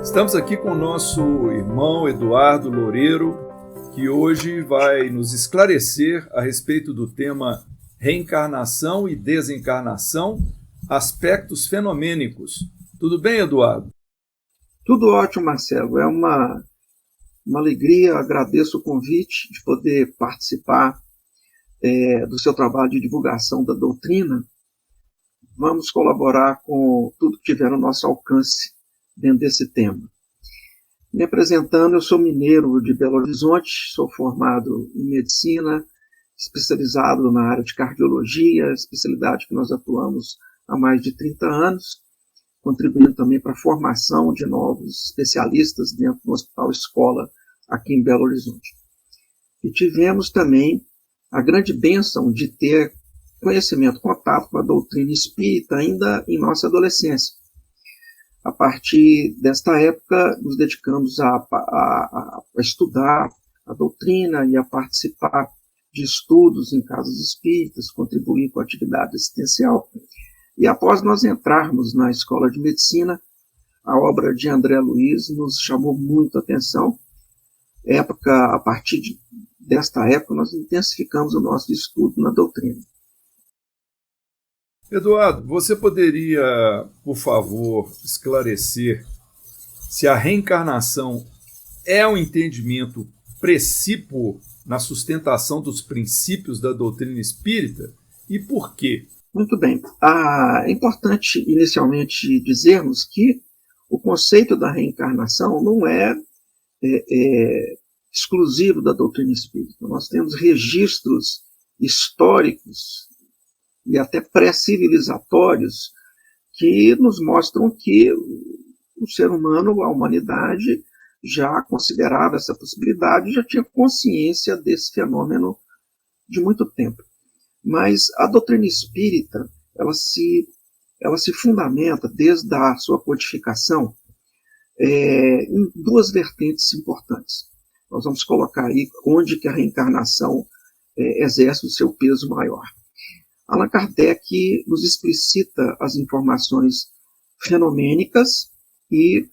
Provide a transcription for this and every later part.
Estamos aqui com o nosso irmão Eduardo Loureiro, que hoje vai nos esclarecer a respeito do tema reencarnação e desencarnação, aspectos fenomênicos. Tudo bem, Eduardo? Tudo ótimo, Marcelo. É uma alegria, agradeço o convite de poder participar do seu trabalho de divulgação da doutrina. Vamos colaborar com tudo que tiver no nosso alcance dentro desse tema. Me apresentando, eu sou mineiro de Belo Horizonte, sou formado em medicina, especializado na área de cardiologia, especialidade que nós atuamos há mais de 30 anos, contribuindo também para a formação de novos especialistas dentro do Hospital Escola aqui em Belo Horizonte. E tivemos também a grande bênção de ter conhecimento, contato com a doutrina espírita ainda em nossa adolescência. A partir desta época, nos dedicamos a estudar a doutrina e a participar de estudos em casas espíritas, contribuir com a atividade assistencial. E após nós entrarmos na Escola de Medicina, a obra de André Luiz nos chamou muito a atenção. A partir desta época, nós intensificamos o nosso estudo na doutrina. Eduardo, você poderia, por favor, esclarecer se a reencarnação é um entendimento precípuo na sustentação dos princípios da doutrina espírita e por quê? Muito bem. É importante, inicialmente, dizermos que o conceito da reencarnação não é exclusivo da doutrina espírita. Nós temos registros históricos e até pré-civilizatórios que nos mostram que o ser humano, a humanidade, já considerava essa possibilidade, já tinha consciência desse fenômeno de muito tempo. Mas a doutrina espírita, ela se fundamenta, desde a sua codificação, em duas vertentes importantes. Nós vamos colocar aí onde que a reencarnação exerce o seu peso maior. Allan Kardec nos explicita as informações fenomênicas e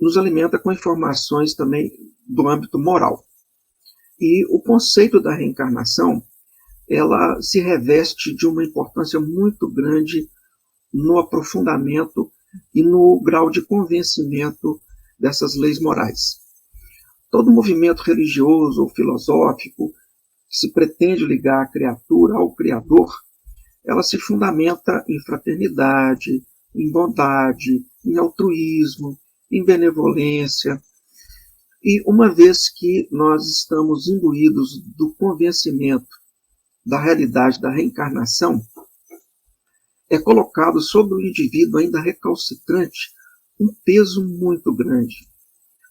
nos alimenta com informações também do âmbito moral. E o conceito da reencarnação, ela se reveste de uma importância muito grande no aprofundamento e no grau de convencimento dessas leis morais. Todo movimento religioso ou filosófico que se pretende ligar a criatura ao Criador, ela se fundamenta em fraternidade, em bondade, em altruísmo, em benevolência. E uma vez que nós estamos imbuídos do convencimento da realidade da reencarnação, é colocado sobre o indivíduo ainda recalcitrante um peso muito grande,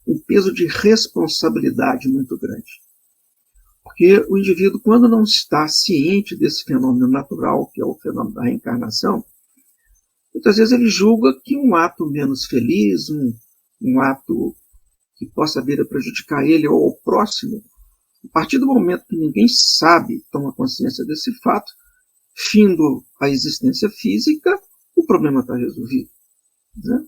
um peso de responsabilidade muito grande. Porque o indivíduo, quando não está ciente desse fenômeno natural, que é o fenômeno da reencarnação, muitas vezes ele julga que um ato menos feliz, um ato que possa vir a prejudicar ele ou o próximo, a partir do momento que ninguém sabe, toma consciência desse fato, findo a existência física, o problema está resolvido. Né?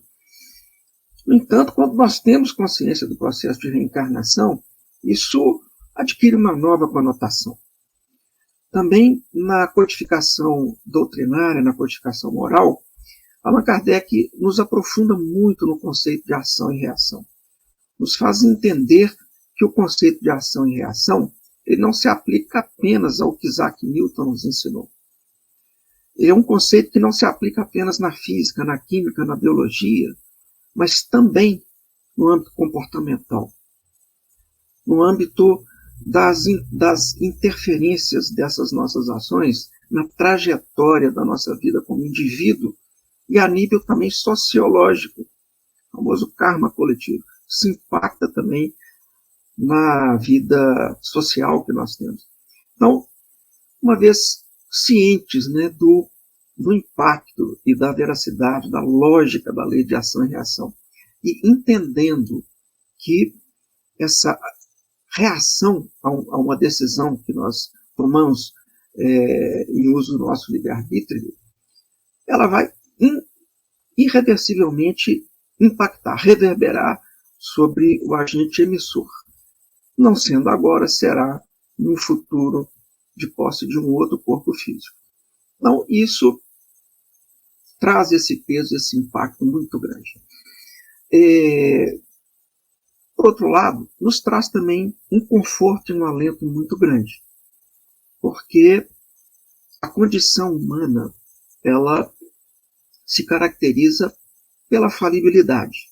No entanto, quando nós temos consciência do processo de reencarnação, isso adquire uma nova conotação. Também na codificação doutrinária, na codificação moral, Allan Kardec nos aprofunda muito no conceito de ação e reação. Nos faz entender que o conceito de ação e reação ele não se aplica apenas ao que Isaac Newton nos ensinou. Ele é um conceito que não se aplica apenas na física, na química, na biologia, mas também no âmbito comportamental, no âmbito das interferências dessas nossas ações na trajetória da nossa vida como indivíduo e a nível também sociológico, o famoso karma coletivo. Isso impacta também na vida social que nós temos. Então, uma vez cientes, né, do impacto e da veracidade, da lógica da lei de ação e reação, e entendendo que essa reação a uma decisão que nós tomamos em uso do nosso livre-arbítrio, ela vai irreversivelmente impactar, reverberar sobre o agente emissor. Não sendo agora, será no futuro de posse de um outro corpo físico. Então, isso traz esse peso, esse impacto muito grande. Por outro lado, nos traz também um conforto e um alento muito grande, porque a condição humana, ela se caracteriza pela falibilidade.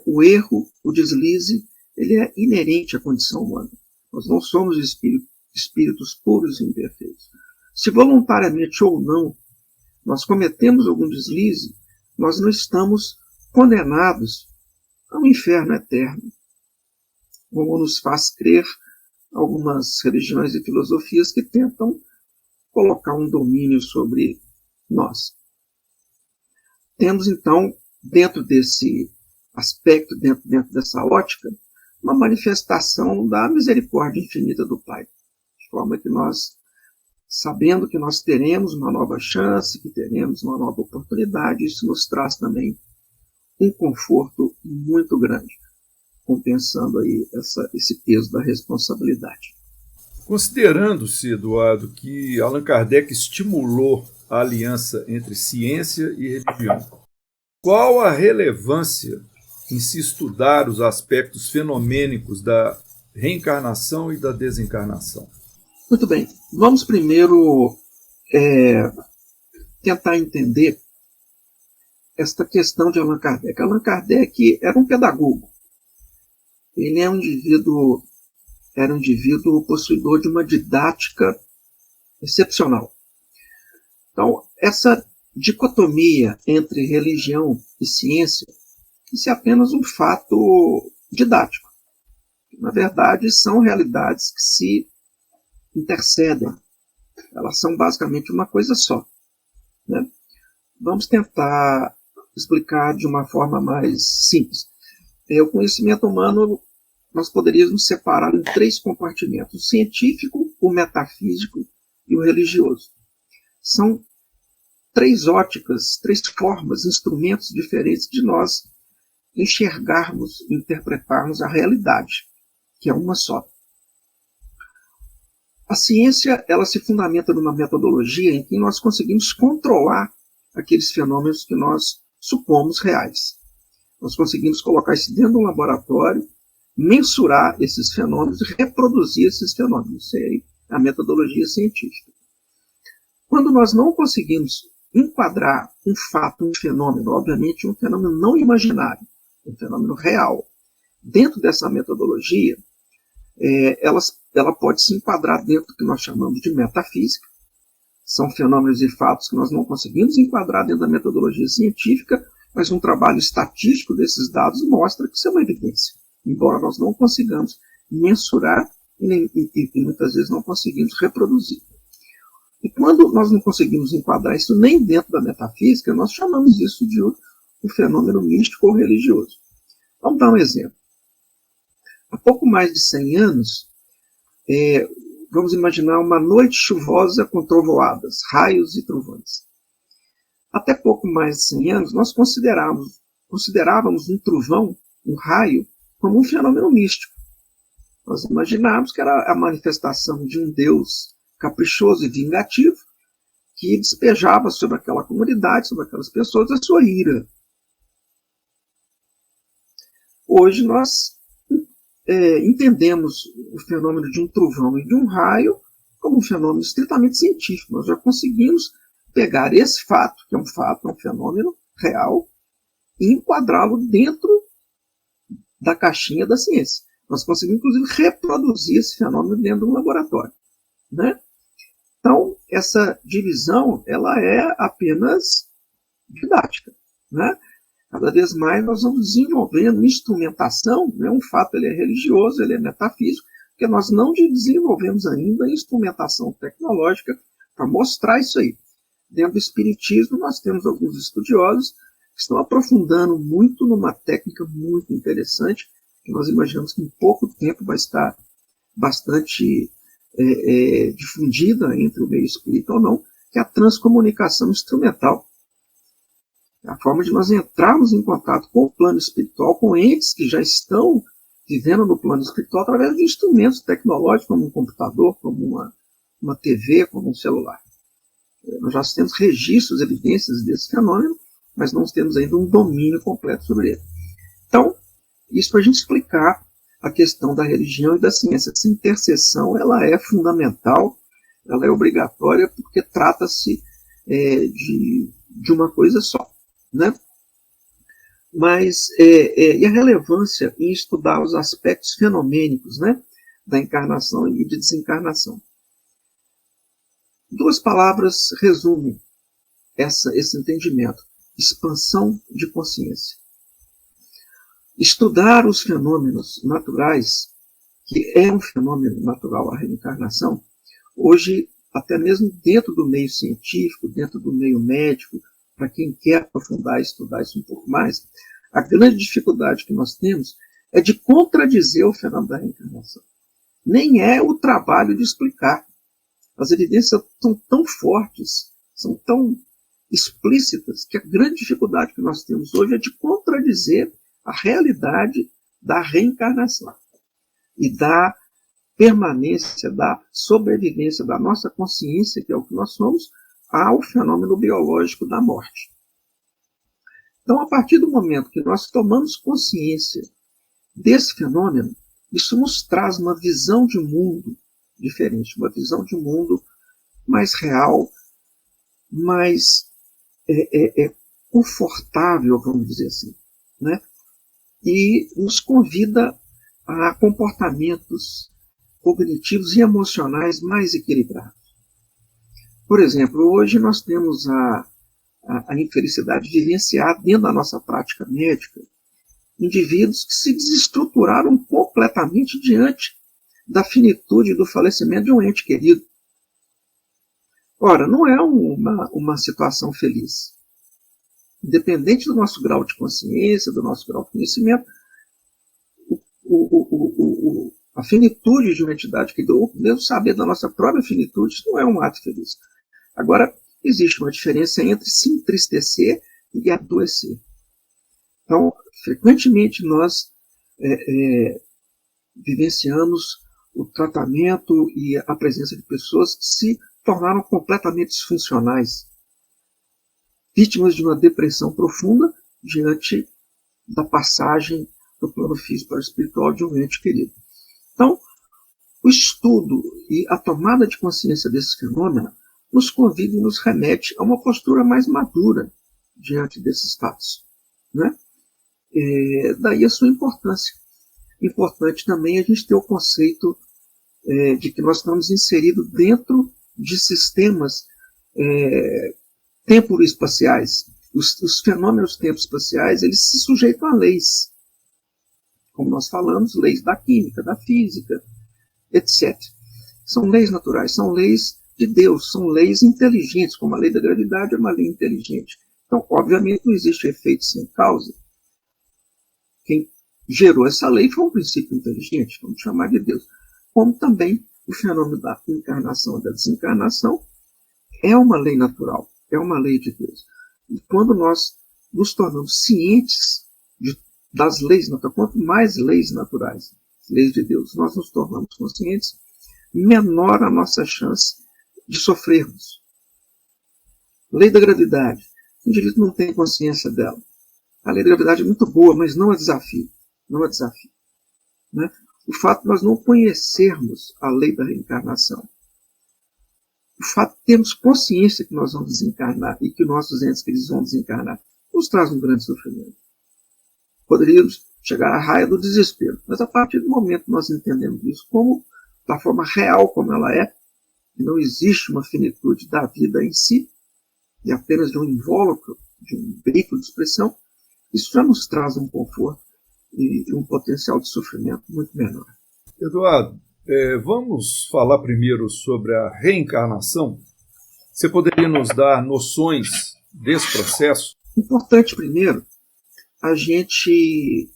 O erro, o deslize, ele é inerente à condição humana. Nós não somos espíritos puros e imperfeitos. Se voluntariamente ou não nós cometemos algum deslize, nós não estamos condenados ao inferno eterno, como nos faz crer algumas religiões e filosofias que tentam colocar um domínio sobre nós. Temos, então, dentro desse aspecto, dentro dessa ótica, uma manifestação da misericórdia infinita do Pai. De forma que nós, sabendo que nós teremos uma nova chance, que teremos uma nova oportunidade, isso nos traz também um conforto muito grande, compensando aí esse peso da responsabilidade. Considerando-se, Eduardo, que Allan Kardec estimulou a aliança entre ciência e religião, qual a relevância em se estudar os aspectos fenomênicos da reencarnação e da desencarnação? Muito bem, vamos primeiro tentar entender esta questão de Allan Kardec. Allan Kardec era um pedagogo. Ele era um indivíduo possuidor de uma didática excepcional. Então, essa dicotomia entre religião e ciência, isso é apenas um fato didático. Na verdade, são realidades que se intercedem. Elas são basicamente uma coisa só. Né? Vamos tentar explicar de uma forma mais simples. O conhecimento humano, nós poderíamos separar em 3 compartimentos: o científico, o metafísico e o religioso. São 3 óticas, 3 formas, instrumentos diferentes de nós enxergarmos, interpretarmos a realidade, que é uma só. A ciência, ela se fundamenta numa metodologia em que nós conseguimos controlar aqueles fenômenos que nós supomos reais. Nós conseguimos colocar isso dentro de um laboratório, mensurar esses fenômenos e reproduzir esses fenômenos. Isso é a metodologia científica. Quando nós não conseguimos enquadrar um fato, um fenômeno, obviamente um fenômeno não imaginário, um fenômeno real, dentro dessa metodologia, ela pode se enquadrar dentro do que nós chamamos de metafísica. São fenômenos e fatos que nós não conseguimos enquadrar dentro da metodologia científica, mas um trabalho estatístico desses dados mostra que isso é uma evidência, embora nós não consigamos mensurar e muitas vezes não conseguimos reproduzir. E quando nós não conseguimos enquadrar isso nem dentro da metafísica, nós chamamos isso de um fenômeno místico ou religioso. Vamos dar um exemplo. Há pouco mais de 100 anos, vamos imaginar uma noite chuvosa com trovoadas, raios e trovões. Até pouco mais de 100 anos, nós considerávamos um trovão, um raio, como um fenômeno místico. Nós imaginávamos que era a manifestação de um Deus caprichoso e vingativo que despejava sobre aquela comunidade, sobre aquelas pessoas, a sua ira. Hoje nós entendemos o fenômeno de um trovão e de um raio como um fenômeno estritamente científico. Nós já conseguimos pegar esse fato, que é um fenômeno real, e enquadrá-lo dentro da caixinha da ciência. Nós conseguimos, inclusive, reproduzir esse fenômeno dentro de um laboratório. Né? Então, essa divisão ela é apenas didática. Né? Cada vez mais nós vamos desenvolvendo instrumentação, né? Um fato ele é religioso, ele é metafísico, porque nós não desenvolvemos ainda a instrumentação tecnológica para mostrar isso aí. Dentro do espiritismo nós temos alguns estudiosos que estão aprofundando muito numa técnica muito interessante, que nós imaginamos que em pouco tempo vai estar bastante difundida entre o meio espírita ou não, que é a transcomunicação instrumental. É a forma de nós entrarmos em contato com o plano espiritual, com entes que já estão vivendo no plano espiritual através de instrumentos tecnológicos, como um computador, como uma TV, como um celular. Nós já temos registros, evidências desse fenômeno, mas não temos ainda um domínio completo sobre ele. Então, isso para a gente explicar a questão da religião e da ciência. Essa interseção ela é fundamental, ela é obrigatória, porque trata-se de uma coisa só. Né? Mas e a relevância em estudar os aspectos fenomênicos, né, da encarnação e de desencarnação. Duas palavras resumem esse entendimento: expansão de consciência. Estudar os fenômenos naturais, que é um fenômeno natural a reencarnação, hoje, até mesmo dentro do meio científico, dentro do meio médico, para quem quer aprofundar e estudar isso um pouco mais, a grande dificuldade que nós temos é de contradizer o fenômeno da reencarnação. Nem é o trabalho de explicar. As evidências são tão fortes, são tão explícitas, que a grande dificuldade que nós temos hoje é de contradizer a realidade da reencarnação e da permanência, da sobrevivência da nossa consciência, que é o que nós somos, ao fenômeno biológico da morte. Então, a partir do momento que nós tomamos consciência desse fenômeno, isso nos traz uma visão de mundo diferente, uma visão de mundo mais real, mais confortável, vamos dizer assim, né? E nos convida a comportamentos cognitivos e emocionais mais equilibrados. Por exemplo, hoje nós temos a infelicidade de vivenciar dentro da nossa prática médica indivíduos que se desestruturaram completamente diante da finitude do falecimento de um ente querido. Ora, não é uma situação feliz. Independente do nosso grau de consciência, do nosso grau de conhecimento, a finitude de uma entidade querida, ou mesmo saber da nossa própria finitude, isso não é um ato feliz. Agora, existe uma diferença entre se entristecer e adoecer. Então, frequentemente nós vivenciamos o tratamento e a presença de pessoas que se tornaram completamente disfuncionais, vítimas de uma depressão profunda diante da passagem do plano físico para o espiritual de um ente querido. Então, o estudo e a tomada de consciência desse fenômeno nos convida e nos remete a uma postura mais madura diante desses fatos. Né? Daí a sua importância. Importante também a gente ter o conceito de que nós estamos inseridos dentro de sistemas temporo-espaciais. Os fenômenos tempo-espaciais, eles se sujeitam a leis. Como nós falamos, leis da química, da física, etc. São leis naturais, são leis de Deus, são leis inteligentes, como a lei da gravidade é uma lei inteligente. Então, obviamente, não existe efeito sem causa. Quem gerou essa lei foi um princípio inteligente, vamos chamar de Deus. Como também o fenômeno da encarnação e da desencarnação é uma lei natural, é uma lei de Deus. E quando nós nos tornamos cientes das leis naturais, quanto mais leis naturais, leis de Deus, nós nos tornamos conscientes, menor a nossa chance de sofrermos. Lei da gravidade. O indivíduo não tem consciência dela. A lei da gravidade é muito boa, mas não a desafio. Não a desafio. Né? O fato de nós não conhecermos a lei da reencarnação, o fato de termos consciência que nós vamos desencarnar e que nossos entes queridos vão desencarnar, nos traz um grande sofrimento. Poderíamos chegar à raia do desespero, mas a partir do momento que nós entendemos isso como da forma real como ela é, que não existe uma finitude da vida em si, e apenas de um invólucro, de um veículo de expressão, isso já nos traz um conforto e um potencial de sofrimento muito menor. Eduardo, vamos falar primeiro sobre a reencarnação? Você poderia nos dar noções desse processo? Importante primeiro a gente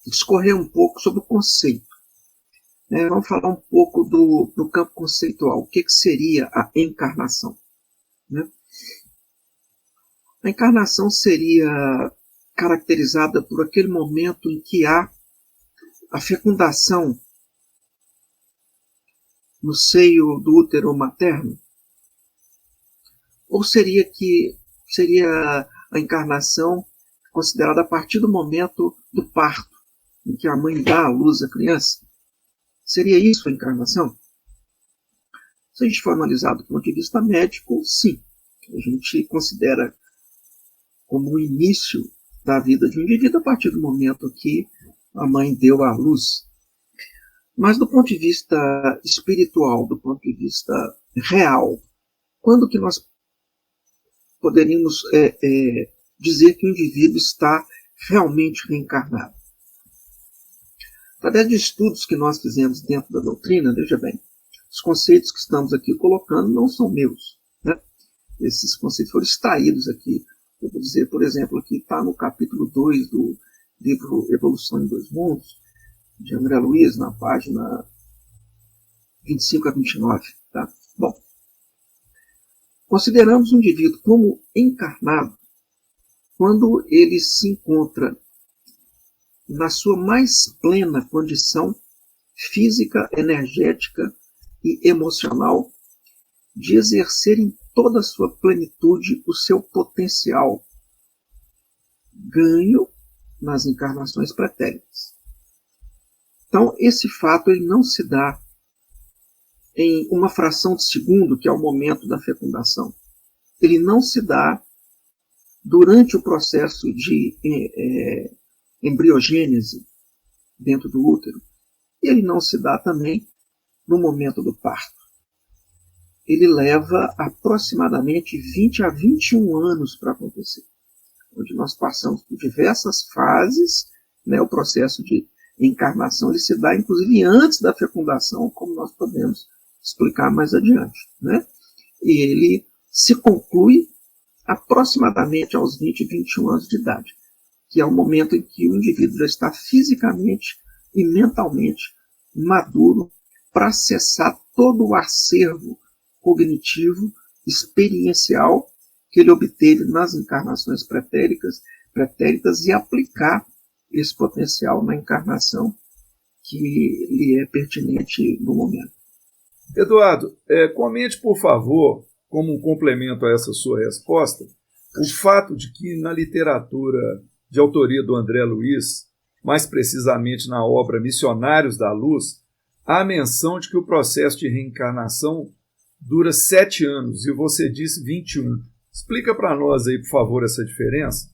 discorrer um pouco sobre o conceito. Vamos falar um pouco do campo conceitual. O que seria a encarnação? Né? A encarnação seria caracterizada por aquele momento em que há a fecundação no seio do útero materno? Ou seria a encarnação considerada a partir do momento do parto, em que a mãe dá à luz à criança? Seria isso a encarnação? Se a gente for analisar do ponto de vista médico, sim. A gente considera como o início da vida de um indivíduo a partir do momento que a mãe deu à luz. Mas do ponto de vista espiritual, do ponto de vista real, quando que nós poderíamos dizer que o indivíduo está realmente reencarnado? Através de estudos que nós fizemos dentro da doutrina, veja bem, os conceitos que estamos aqui colocando não são meus, né? Esses conceitos foram extraídos aqui. Eu vou dizer, por exemplo, aqui está no capítulo 2 do livro Evolução em Dois Mundos, de André Luiz, na página 25 a 29. Tá? Bom, consideramos o indivíduo como encarnado quando ele se encontra na sua mais plena condição física, energética e emocional de exercer em toda a sua plenitude o seu potencial ganho nas encarnações pretéritas. Então, esse fato ele não se dá em uma fração de segundo, que é o momento da fecundação. Ele não se dá durante o processo de embriogênese dentro do útero. E ele não se dá também no momento do parto. Ele leva aproximadamente 20 a 21 anos para acontecer, onde nós passamos por diversas fases, né? O processo de encarnação ele se dá inclusive antes da fecundação, como nós podemos explicar mais adiante, né? E ele se conclui aproximadamente aos 20 e 21 anos de idade, que é o momento em que o indivíduo já está fisicamente e mentalmente maduro para acessar todo o acervo cognitivo, experiencial que ele obteve nas encarnações pretéritas e aplicar esse potencial na encarnação que lhe é pertinente no momento. Eduardo, comente, por favor, como um complemento a essa sua resposta, o fato de que na literatura de autoria do André Luiz, mais precisamente na obra Missionários da Luz, há menção de que o processo de reencarnação dura 7 anos, e você disse 21. Explica para nós aí, por favor, essa diferença.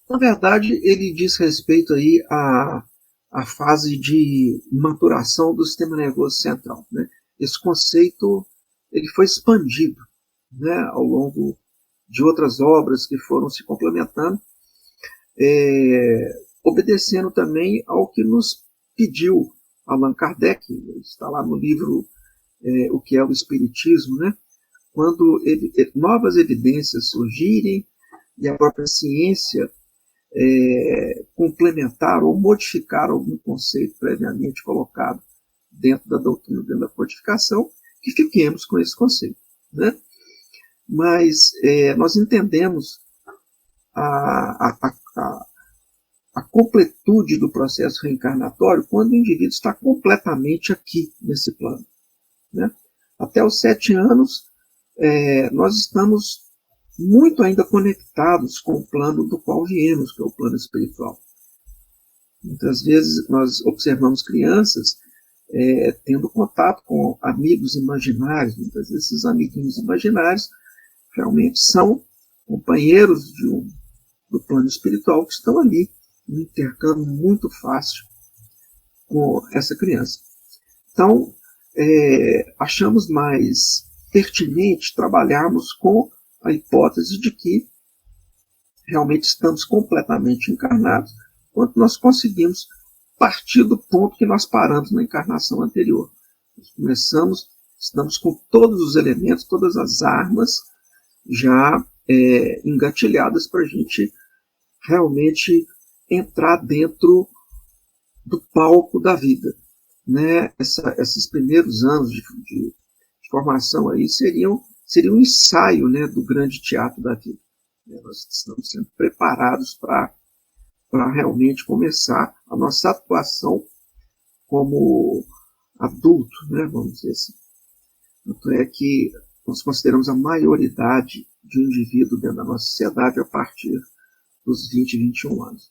Na verdade, ele diz respeito aí à fase de maturação do sistema nervoso central, né? Esse conceito ele foi expandido, né, ao longo de outras obras que foram se complementando, obedecendo também ao que nos pediu Allan Kardec. Está lá no livro O que é o Espiritismo, né? Quando novas evidências surgirem e a própria ciência complementar ou modificar algum conceito previamente colocado dentro da doutrina, dentro da codificação, que fiquemos com esse conceito, né? Mas nós entendemos a completude do processo reencarnatório quando o indivíduo está completamente aqui nesse plano, né? Até os 7 anos, nós estamos muito ainda conectados com o plano do qual viemos, que é o plano espiritual. Muitas vezes nós observamos crianças tendo contato com amigos imaginários. Muitas vezes esses amiguinhos imaginários realmente são companheiros do plano espiritual que estão ali, um intercâmbio muito fácil com essa criança. Então, achamos mais pertinente trabalharmos com a hipótese de que realmente estamos completamente encarnados quando nós conseguimos partir do ponto que nós paramos na encarnação anterior. Nós estamos com todos os elementos, todas as armas já engatilhadas para a gente realmente entrar dentro do palco da vida, né? Esses primeiros anos de formação aí seriam um ensaio, né, do grande teatro da vida. Nós estamos sendo preparados para realmente começar a nossa atuação como adulto, né, vamos dizer assim. Tanto é que nós consideramos a maioridade de um indivíduo dentro da nossa sociedade a partir dos 20, 21 anos.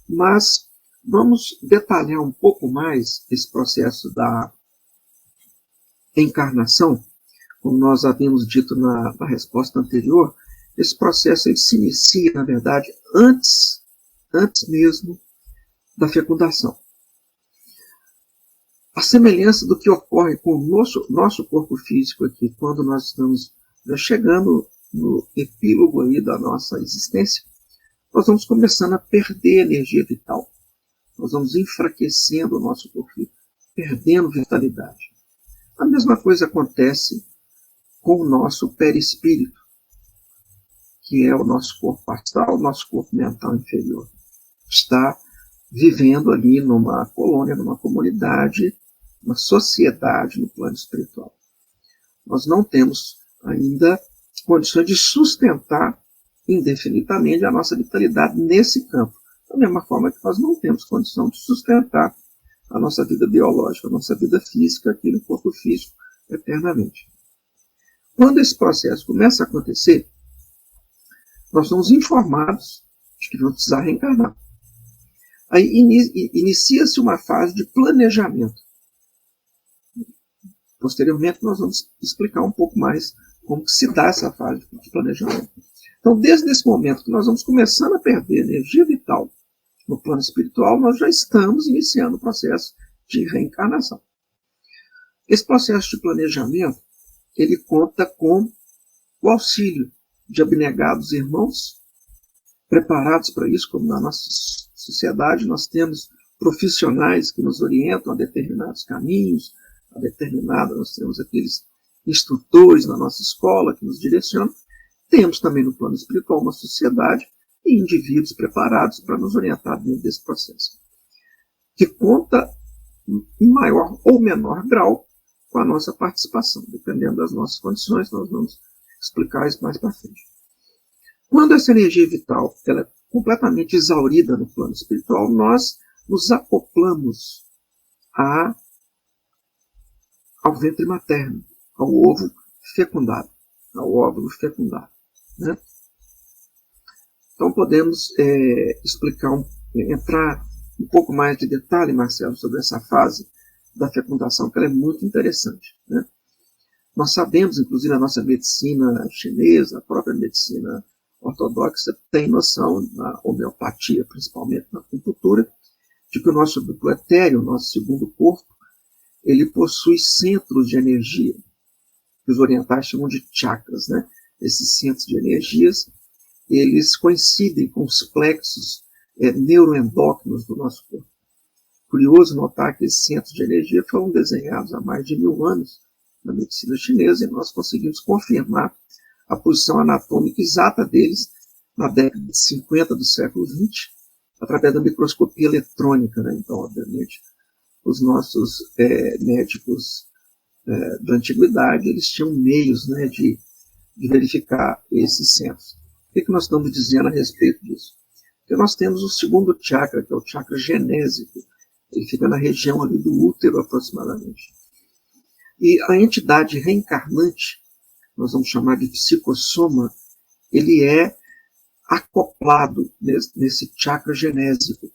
Mas vamos detalhar um pouco mais esse processo da encarnação. Como nós havíamos dito na resposta anterior, esse processo ele se inicia, na verdade, antes mesmo da fecundação. A semelhança do que ocorre com o nosso corpo físico aqui, quando nós estamos já chegando no epílogo aí da nossa existência, nós vamos começando a perder energia vital. Nós vamos enfraquecendo o nosso corpo físico, perdendo vitalidade. A mesma coisa acontece com o nosso perispírito, que é o nosso corpo astral, o nosso corpo mental inferior. Está vivendo ali numa colônia, numa comunidade, uma sociedade no plano espiritual. Nós não temos ainda condições de sustentar indefinidamente a nossa vitalidade nesse campo. Da mesma forma que nós não temos condição de sustentar a nossa vida biológica, a nossa vida física aqui no corpo físico eternamente. Quando esse processo começa a acontecer, nós somos informados de que vamos precisar reencarnar. Aí inicia-se uma fase de planejamento. Posteriormente, nós vamos explicar um pouco mais como que se dá essa fase de planejamento. Então, desde esse momento que nós vamos começando a perder energia vital no plano espiritual, nós já estamos iniciando o processo de reencarnação. Esse processo de planejamento, ele conta com o auxílio de abnegados irmãos preparados para isso, como na nossa sociedade nós temos profissionais que nos orientam a determinados caminhos, nós temos aqueles instrutores na nossa escola que nos direcionam. Temos também no plano espiritual uma sociedade e indivíduos preparados para nos orientar dentro desse processo, que conta em maior ou menor grau com a nossa participação. Dependendo das nossas condições, nós vamos explicar isso mais para frente. Quando essa energia vital ela é completamente exaurida no plano espiritual, nós nos acoplamos ao ventre materno, ao ovo fecundado, ao óvulo fecundado. Né? Então podemos entrar um pouco mais de detalhe, Marcelo, sobre essa fase da fecundação, que ela é muito interessante. Né? Nós sabemos, inclusive a nossa medicina chinesa, a própria medicina ortodoxa tem noção, na homeopatia, principalmente na acupuntura, de que o nosso duplo etéreo, o nosso segundo corpo, ele possui centros de energia, que os orientais chamam de chakras. Né? Esses centros de energias, eles coincidem com os plexos neuroendócrinos do nosso corpo. Curioso notar que esses centros de energia foram desenhados há mais de 1000 anos na medicina chinesa, e nós conseguimos confirmar a posição anatômica exata deles na década de 50 do século XX, através da microscopia eletrônica. Né? Então, obviamente, os nossos médicos da antiguidade, eles tinham meios, né, de verificar esses centros. O que nós estamos dizendo a respeito disso? Porque nós temos o segundo chakra, que é o chakra genésico. Ele fica na região ali do útero, aproximadamente. E a entidade reencarnante, nós vamos chamar de psicossoma, ele é acoplado nesse chakra genésico.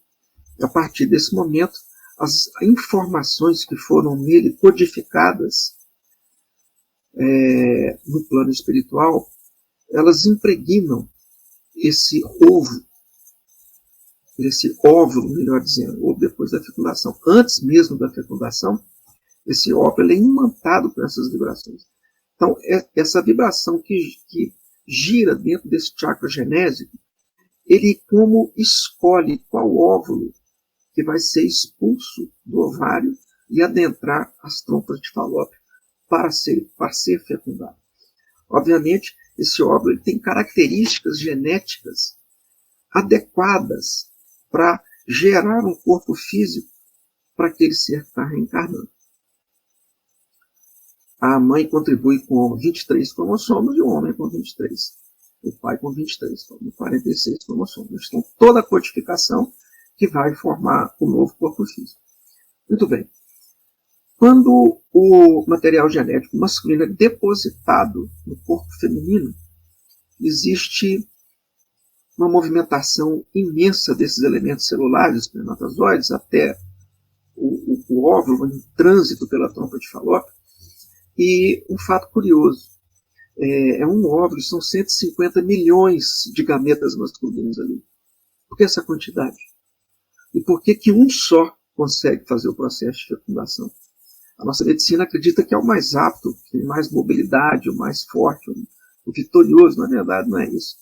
A partir desse momento, as informações que foram nele codificadas no plano espiritual, elas impregnam esse óvulo, melhor dizendo, ou depois da fecundação. Antes mesmo da fecundação, esse óvulo é imantado por essas vibrações. Então, essa vibração que gira dentro desse chakra genésico, ele como escolhe qual óvulo que vai ser expulso do ovário e adentrar as trompas de Falópio para ser fecundado. Obviamente, esse óvulo ele tem características genéticas adequadas para gerar um corpo físico para aquele ser que está reencarnando. A mãe contribui com 23 cromossomos e o homem com 23. o pai com 23, então 46 cromossomos. Então, toda a codificação que vai formar o novo corpo físico. Muito bem. Quando o material genético masculino é depositado no corpo feminino, existe uma movimentação imensa desses elementos celulares, espermatozoides, até o óvulo em trânsito pela trompa de Falópio. E um fato curioso, é um óvulo, são 150 milhões de gametas masculinos ali. Por que essa quantidade? E por que um só consegue fazer o processo de fecundação? A nossa medicina acredita que é o mais apto, que tem mais mobilidade, o mais forte, o vitorioso. Na verdade, não é isso.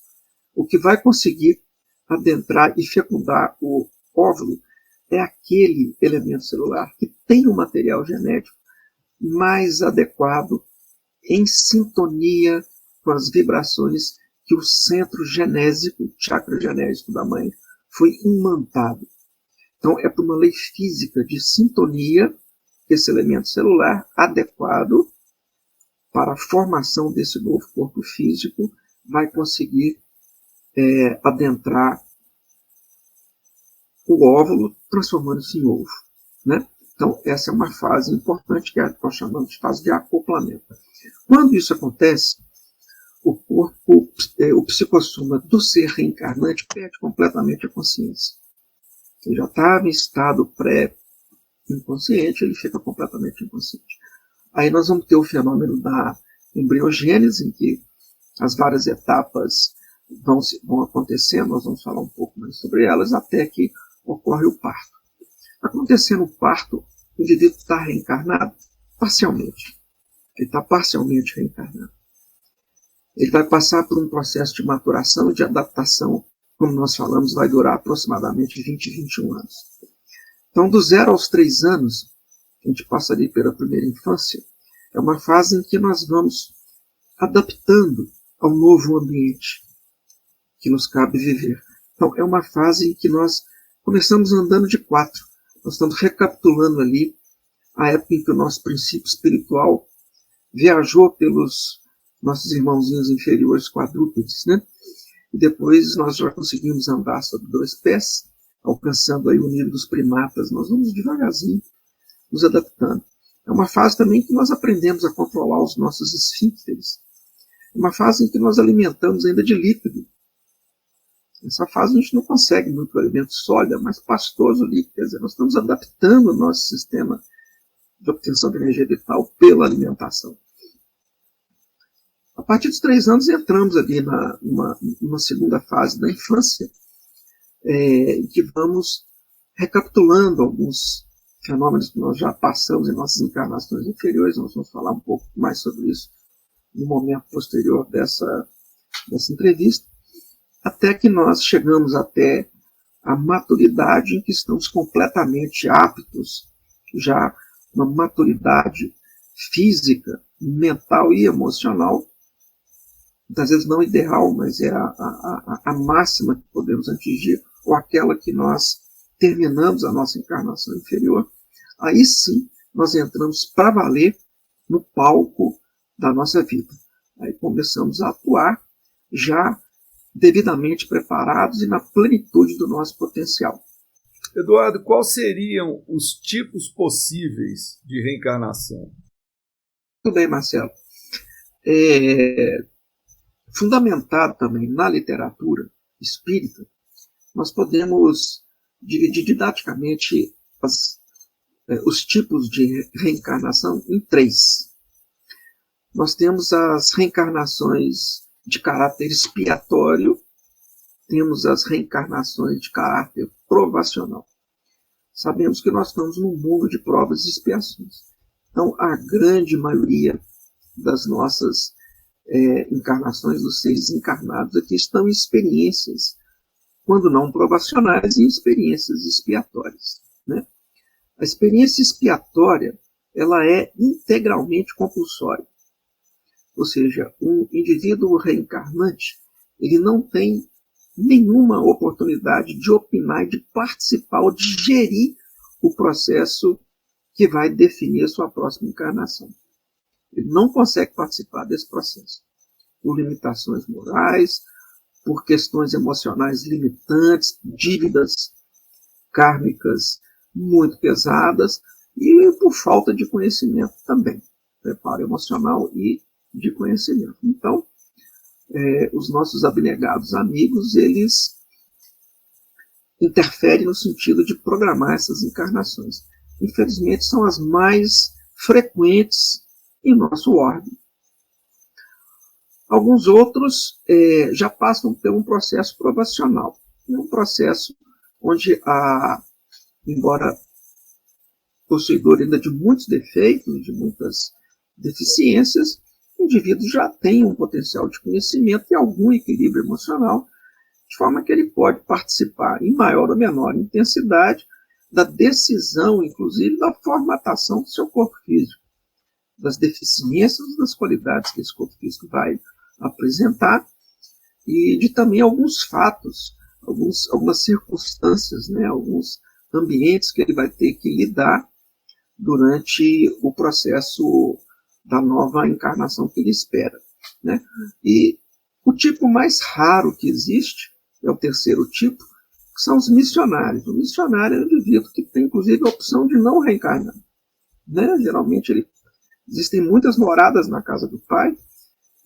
O que vai conseguir adentrar e fecundar o óvulo é aquele elemento celular que tem um material genético mais adequado, em sintonia com as vibrações que o centro genésico, o chakra genésico da mãe, foi imantado. Então, é por uma lei física de sintonia que esse elemento celular adequado para a formação desse novo corpo físico vai conseguir adentrar o óvulo, transformando-se em ovo, né? Então, essa é uma fase importante que nós chamamos de fase de acoplamento. Quando isso acontece, o corpo, o psicossoma do ser reencarnante perde completamente a consciência. Ele já estava em estado pré-inconsciente, ele fica completamente inconsciente. Aí nós vamos ter o fenômeno da embriogênese, em que as várias etapas vão acontecendo, nós vamos falar um pouco mais sobre elas, até que ocorre o parto. Acontecendo o parto, o indivíduo está reencarnado parcialmente. Ele está parcialmente reencarnado. Ele vai passar por um processo de maturação e de adaptação, como nós falamos, vai durar aproximadamente 20, 21 anos. Então, do 0 aos 3 anos, a gente passa ali pela primeira infância, é uma fase em que nós vamos adaptando ao novo ambiente que nos cabe viver. Então, é uma fase em que nós começamos andando de 4. Nós estamos recapitulando ali a época em que o nosso princípio espiritual viajou pelos nossos irmãozinhos inferiores quadrúpedes, né? E depois nós já conseguimos andar sobre 2 pés, alcançando aí o nível dos primatas. Nós vamos devagarzinho nos adaptando. É uma fase também que nós aprendemos a controlar os nossos esfíncteres. É uma fase em que nós alimentamos ainda de líquido. Nessa fase a gente não consegue muito alimento sólido, é mais pastoso líquido. Quer dizer, nós estamos adaptando o nosso sistema de obtenção de energia vital pela alimentação. A partir dos 3 anos entramos ali numa segunda fase da infância, em que vamos recapitulando alguns fenômenos que nós já passamos em nossas encarnações inferiores. Nós vamos falar um pouco mais sobre isso no momento posterior dessa entrevista, até que nós chegamos até a maturidade em que estamos completamente aptos, já uma maturidade física, mental e emocional, muitas vezes não ideal, mas é a máxima que podemos atingir, ou aquela que nós terminamos a nossa encarnação inferior. Aí sim, nós entramos para valer no palco da nossa vida. Aí começamos a atuar já devidamente preparados e na plenitude do nosso potencial. Eduardo, quais seriam os tipos possíveis de reencarnação? Muito bem, Marcelo. Fundamentado também na literatura espírita, nós podemos dividir didaticamente os tipos de reencarnação em 3. Nós temos as reencarnações de caráter expiatório, temos as reencarnações de caráter provacional. Sabemos que nós estamos num mundo de provas e expiações. Então, a grande maioria das nossas encarnações dos seres encarnados aqui estão em experiências, quando não provacionais, em experiências expiatórias, né? A experiência expiatória, ela é integralmente compulsória. Ou seja, um indivíduo reencarnante, ele não tem nenhuma oportunidade de opinar, de participar ou de gerir o processo que vai definir a sua próxima encarnação. Ele não consegue participar desse processo. por limitações morais, por questões emocionais limitantes, dívidas kármicas muito pesadas e por falta de conhecimento também, preparo emocional e de conhecimento. Então, os nossos abnegados amigos, eles interferem no sentido de programar essas encarnações. Infelizmente, são as mais frequentes em nosso orbe. Alguns outros já passam por um processo provacional. É um processo onde, embora possuidor ainda de muitos defeitos, de muitas deficiências, o indivíduo já tem um potencial de conhecimento e algum equilíbrio emocional, de forma que ele pode participar em maior ou menor intensidade da decisão, inclusive da formatação do seu corpo físico, das deficiências, das qualidades que esse corpo físico vai apresentar e de também alguns fatos, algumas circunstâncias, né, alguns ambientes que ele vai ter que lidar durante o processo da nova encarnação que ele espera, né? E o tipo mais raro que existe é o terceiro tipo, que são os missionários. O missionário é um indivíduo que tem, inclusive, a opção de não reencarnar, né? Geralmente, existem muitas moradas na casa do pai,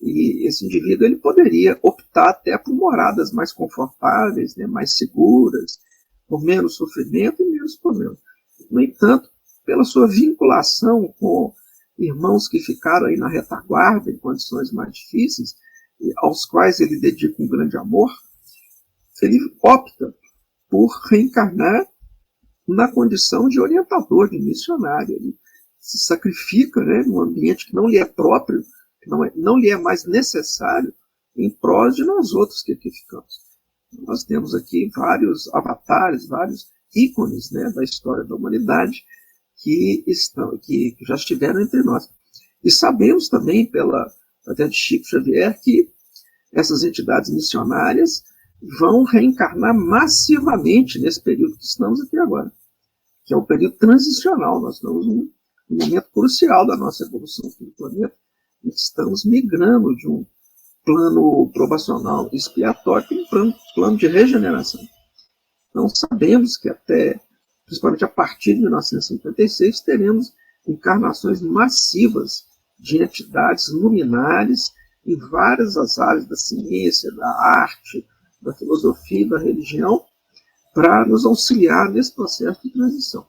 e esse indivíduo ele poderia optar até por moradas mais confortáveis, né? Mais seguras, com menos sofrimento e menos problema. No entanto, pela sua vinculação com irmãos que ficaram aí na retaguarda, em condições mais difíceis, aos quais ele dedica um grande amor, ele opta por reencarnar na condição de orientador, de missionário. Ele se sacrifica, né, num ambiente que não lhe é próprio, que não lhe é mais necessário, em prol de nós outros que aqui ficamos. Nós temos aqui vários avatares, vários ícones, né, da história da humanidade que já estiveram entre nós. E sabemos também, até de Chico Xavier, que essas entidades missionárias vão reencarnar massivamente nesse período que estamos aqui agora, que é o período transicional. Nós estamos num momento crucial da nossa evolução aqui no planeta, e estamos migrando de um plano provacional expiatório para um plano de regeneração. Então, sabemos que principalmente a partir de 1956, teremos encarnações massivas de entidades luminares em várias das áreas da ciência, da arte, da filosofia e da religião, para nos auxiliar nesse processo de transição.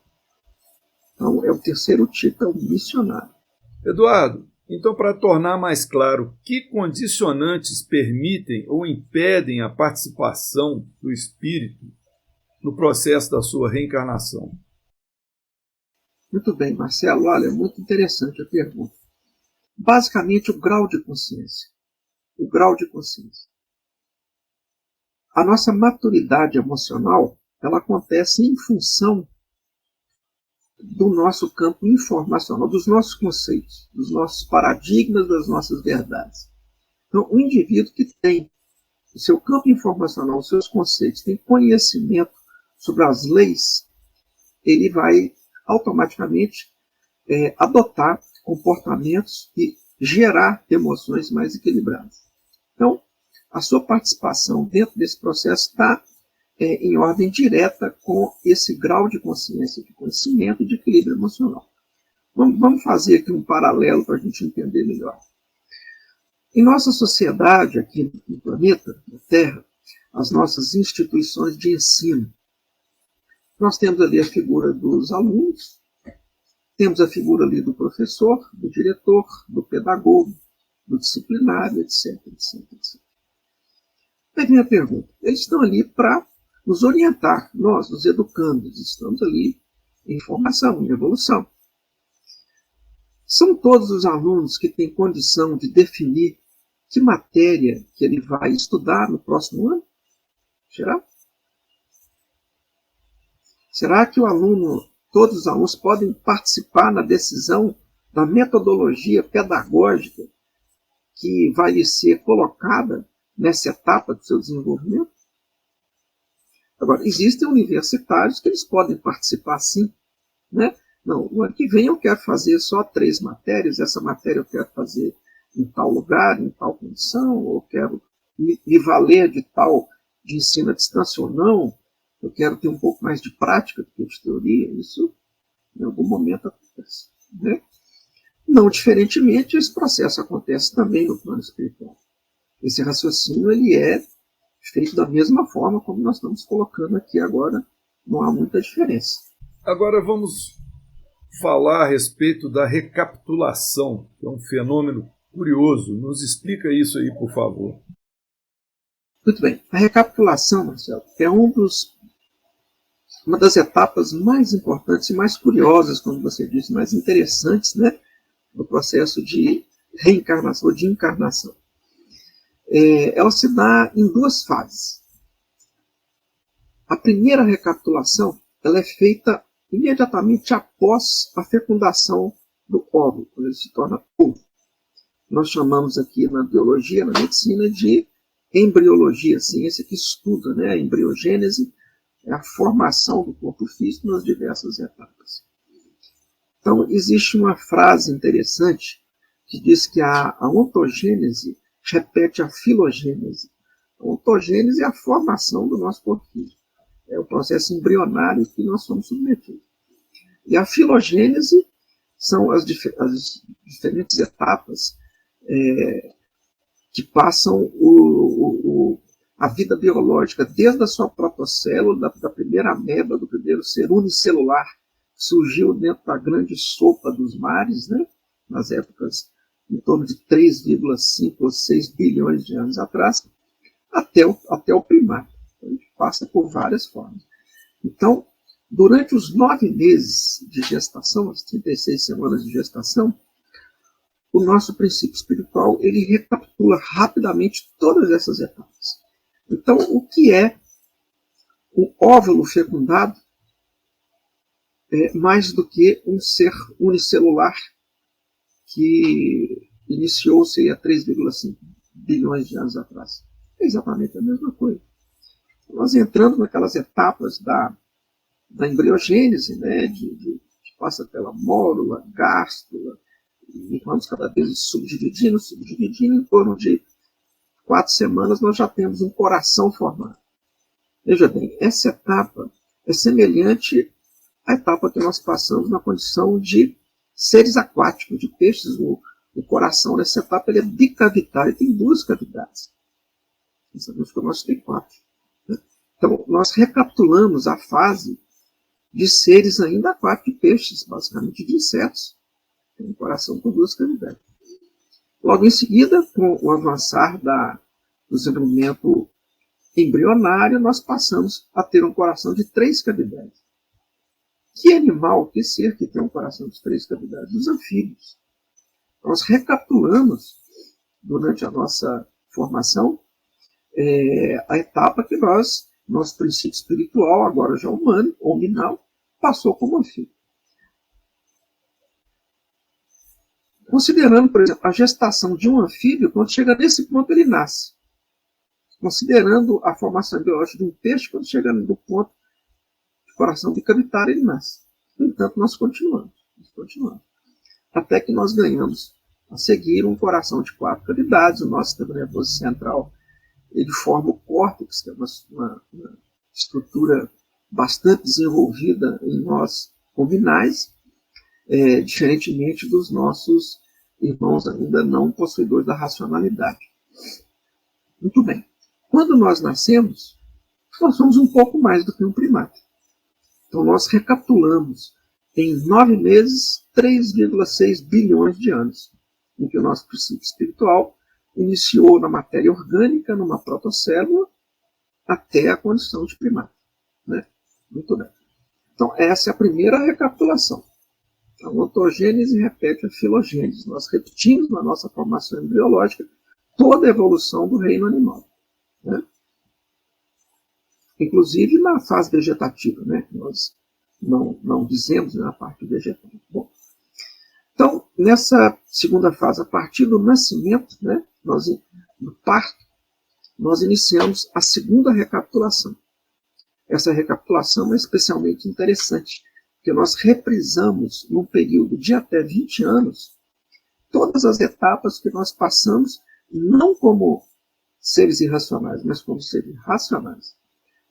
Então, é o terceiro tipo, é o missionário. Eduardo, então, para tornar mais claro, que condicionantes permitem ou impedem a participação do espírito no processo da sua reencarnação? Muito bem, Marcelo. Olha, é muito interessante a pergunta. Basicamente, o grau de consciência. O grau de consciência. A nossa maturidade emocional, ela acontece em função do nosso campo informacional, dos nossos conceitos, dos nossos paradigmas, das nossas verdades. Então, o indivíduo que tem o seu campo informacional, os seus conceitos, tem conhecimento sobre as leis, ele vai automaticamente adotar comportamentos e gerar emoções mais equilibradas. Então, a sua participação dentro desse processo está em ordem direta com esse grau de consciência, de conhecimento e de equilíbrio emocional. Vamos fazer aqui um paralelo para a gente entender melhor. Em nossa sociedade, aqui no planeta, na Terra, as nossas instituições de ensino, nós temos ali a figura dos alunos, temos a figura ali do professor, do diretor, do pedagogo, do disciplinário, etc. Aí vem a pergunta, eles estão ali para nos orientar, nós, os educandos, estamos ali em formação, em evolução. São todos os alunos que têm condição de definir que matéria que ele vai estudar no próximo ano? Será? Será que todos os alunos podem participar na decisão da metodologia pedagógica que vai lhe ser colocada nessa etapa do seu desenvolvimento? Agora, existem universitários que eles podem participar sim, né? Não, no ano que vem eu quero fazer só 3 matérias, essa matéria eu quero fazer em tal lugar, em tal condição, ou quero me valer de ensino à distância ou não, eu quero ter um pouco mais de prática do que de teoria, isso em algum momento acontece. Né? Não diferentemente, esse processo acontece também no plano espiritual. Esse raciocínio ele é feito da mesma forma como nós estamos colocando aqui agora, não há muita diferença. Agora vamos falar a respeito da recapitulação, que é um fenômeno curioso. Nos explica isso aí, por favor. Muito bem. A recapitulação, Marcelo, é uma das etapas mais importantes e mais curiosas, como você disse, mais interessantes, né, no processo de reencarnação ou de encarnação. Ela se dá em duas fases. A primeira recapitulação ela é feita imediatamente após a fecundação do óvulo, quando ele se torna ovo. Nós chamamos aqui na biologia, na medicina, de embriologia, a ciência que estuda, né, a embriogênese, é a formação do corpo físico nas diversas etapas. Então, existe uma frase interessante que diz que a ontogênese repete a filogênese. A ontogênese é a formação do nosso corpo físico. É o processo embrionário que nós somos submetidos. E a filogênese são as diferentes etapas que passam a vida biológica, desde a sua protocélula, da primeira ameba, do primeiro ser unicelular, que surgiu dentro da grande sopa dos mares, né, nas épocas em torno de 3,5 ou 6 bilhões de anos atrás, até o primato. Então, a gente passa por várias formas. Então, durante os 9 meses de gestação, as 36 semanas de gestação, o nosso princípio espiritual ele recapitula rapidamente todas essas etapas. Então, o que é o óvulo fecundado é mais do que um ser unicelular que iniciou-se há 3,5 bilhões de anos atrás. É exatamente a mesma coisa. Nós entramos naquelas etapas da embriogênese, né, que passa pela mórula, gástula, e vamos cada vez subdividindo, em torno de 4 semanas nós já temos um coração formado. Veja bem, essa etapa é semelhante à etapa que nós passamos na condição de seres aquáticos, de peixes. O coração nessa etapa ele é bicavitário, tem 2 cavidades. Nós sabemos que o nosso tem 4. Né? Então, nós recapitulamos a fase de seres ainda aquáticos, de peixes, basicamente de insetos. Tem um coração com 2 cavidades. Logo em seguida, com o avançar do desenvolvimento embrionário, nós passamos a ter um coração de 3 cavidades. Que animal, que ser que tem um coração de 3 cavidades? Os anfíbios. Nós recapitulamos, durante a nossa formação, a etapa que nosso princípio espiritual, agora já humano, hominal, passou como anfíbio. Considerando, por exemplo, a gestação de um anfíbio, quando chega nesse ponto ele nasce. Considerando a formação biológica de um peixe, quando chega no ponto de coração bicavitário, ele nasce. No entanto, nós continuamos. Até que nós ganhamos, a seguir, um coração de 4 cavidades. O nosso sistema nervoso central ele forma o córtex, que é uma estrutura bastante desenvolvida em nós hominais, diferentemente dos nossos irmãos ainda não possuidores da racionalidade. Muito bem. Quando nós nascemos, nós somos um pouco mais do que um primata. Então nós recapitulamos em 9 meses 3,6 bilhões de anos, em que o nosso princípio espiritual iniciou na matéria orgânica, numa protocélula, até a condição de primata. Né? Muito bem. Então essa é a primeira recapitulação. A ontogênese repete a filogênese. Nós repetimos na nossa formação embriológica toda a evolução do reino animal. Né? Inclusive na fase vegetativa, né? Que nós não dizemos na parte vegetal. Bom, então, nessa segunda fase, a partir do nascimento, né, do parto, nós iniciamos a segunda recapitulação. Essa recapitulação é especialmente interessante, porque nós reprisamos, num período de até 20 anos, todas as etapas que nós passamos, não como seres irracionais, mas como seres racionais.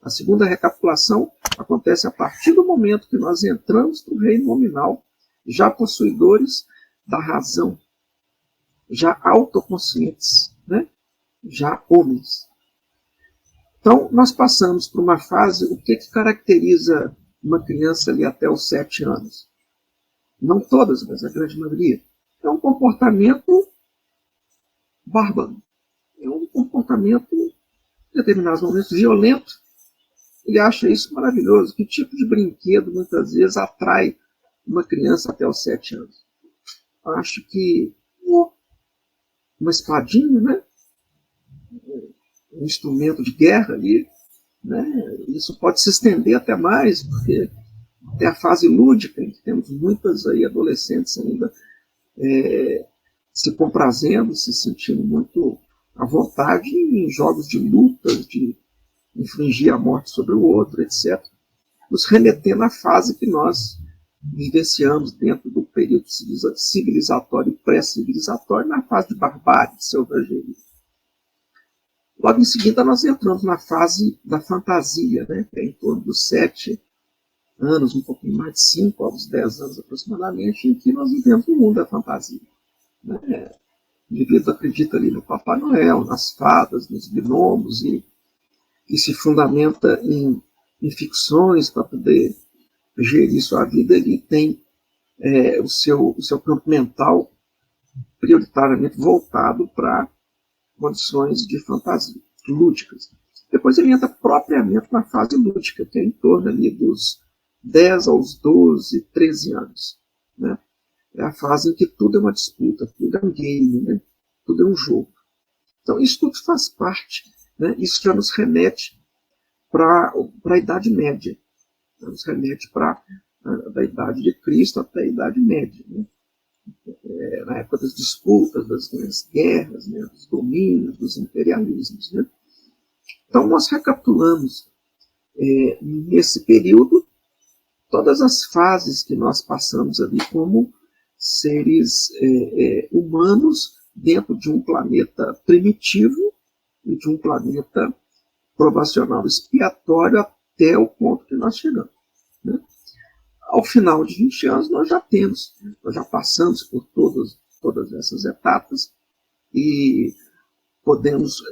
A segunda recapitulação acontece a partir do momento que nós entramos no reino nominal, já possuidores da razão, já autoconscientes, né? Já homens. Então, nós passamos por uma fase, o que caracteriza uma criança ali até os 7 anos? Não todas, mas a grande maioria. É um comportamento bárbaro. É um comportamento, em determinados momentos, violento. Ele acha isso maravilhoso. Que tipo de brinquedo, muitas vezes, atrai uma criança até os 7 anos? Eu acho que uma espadinha, né? Um instrumento de guerra ali, né? Isso pode se estender até mais, porque até a fase lúdica, em que temos muitas aí adolescentes ainda se comprazendo, se sentindo muito à vontade em jogos de lutas, de infligir a morte sobre o outro, etc. Nos remetendo à fase que nós vivenciamos dentro do período civilizatório e pré-civilizatório, na fase de barbárie, de selvageria. Logo em seguida, nós entramos na fase da fantasia, né? Que é em torno dos 7 anos, um pouquinho mais de 5, aos 10 anos aproximadamente, em que nós vivemos no mundo da fantasia. Né? O indivíduo acredita ali no Papai Noel, nas fadas, nos gnomos, e se fundamenta em ficções para poder gerir sua vida. Ele tem o seu campo mental prioritariamente voltado para condições de fantasia, lúdicas. Depois ele entra propriamente na fase lúdica, que é em torno ali dos 10 aos 12, 13 anos. Né? É a fase em que tudo é uma disputa, tudo é um game, né? Tudo é um jogo. Então isso tudo faz parte, né? Isso já nos remete para a Idade Média, nos remete para da Idade de Cristo até a Idade Média. Né? Na época das disputas, das grandes guerras, né, dos domínios, dos imperialismos. Né? Então, nós recapitulamos nesse período todas as fases que nós passamos ali como seres humanos dentro de um planeta primitivo e de um planeta provacional expiatório até o ponto que nós chegamos. Né? Ao final de 20 anos, nós já passamos por todas essas etapas e podemos.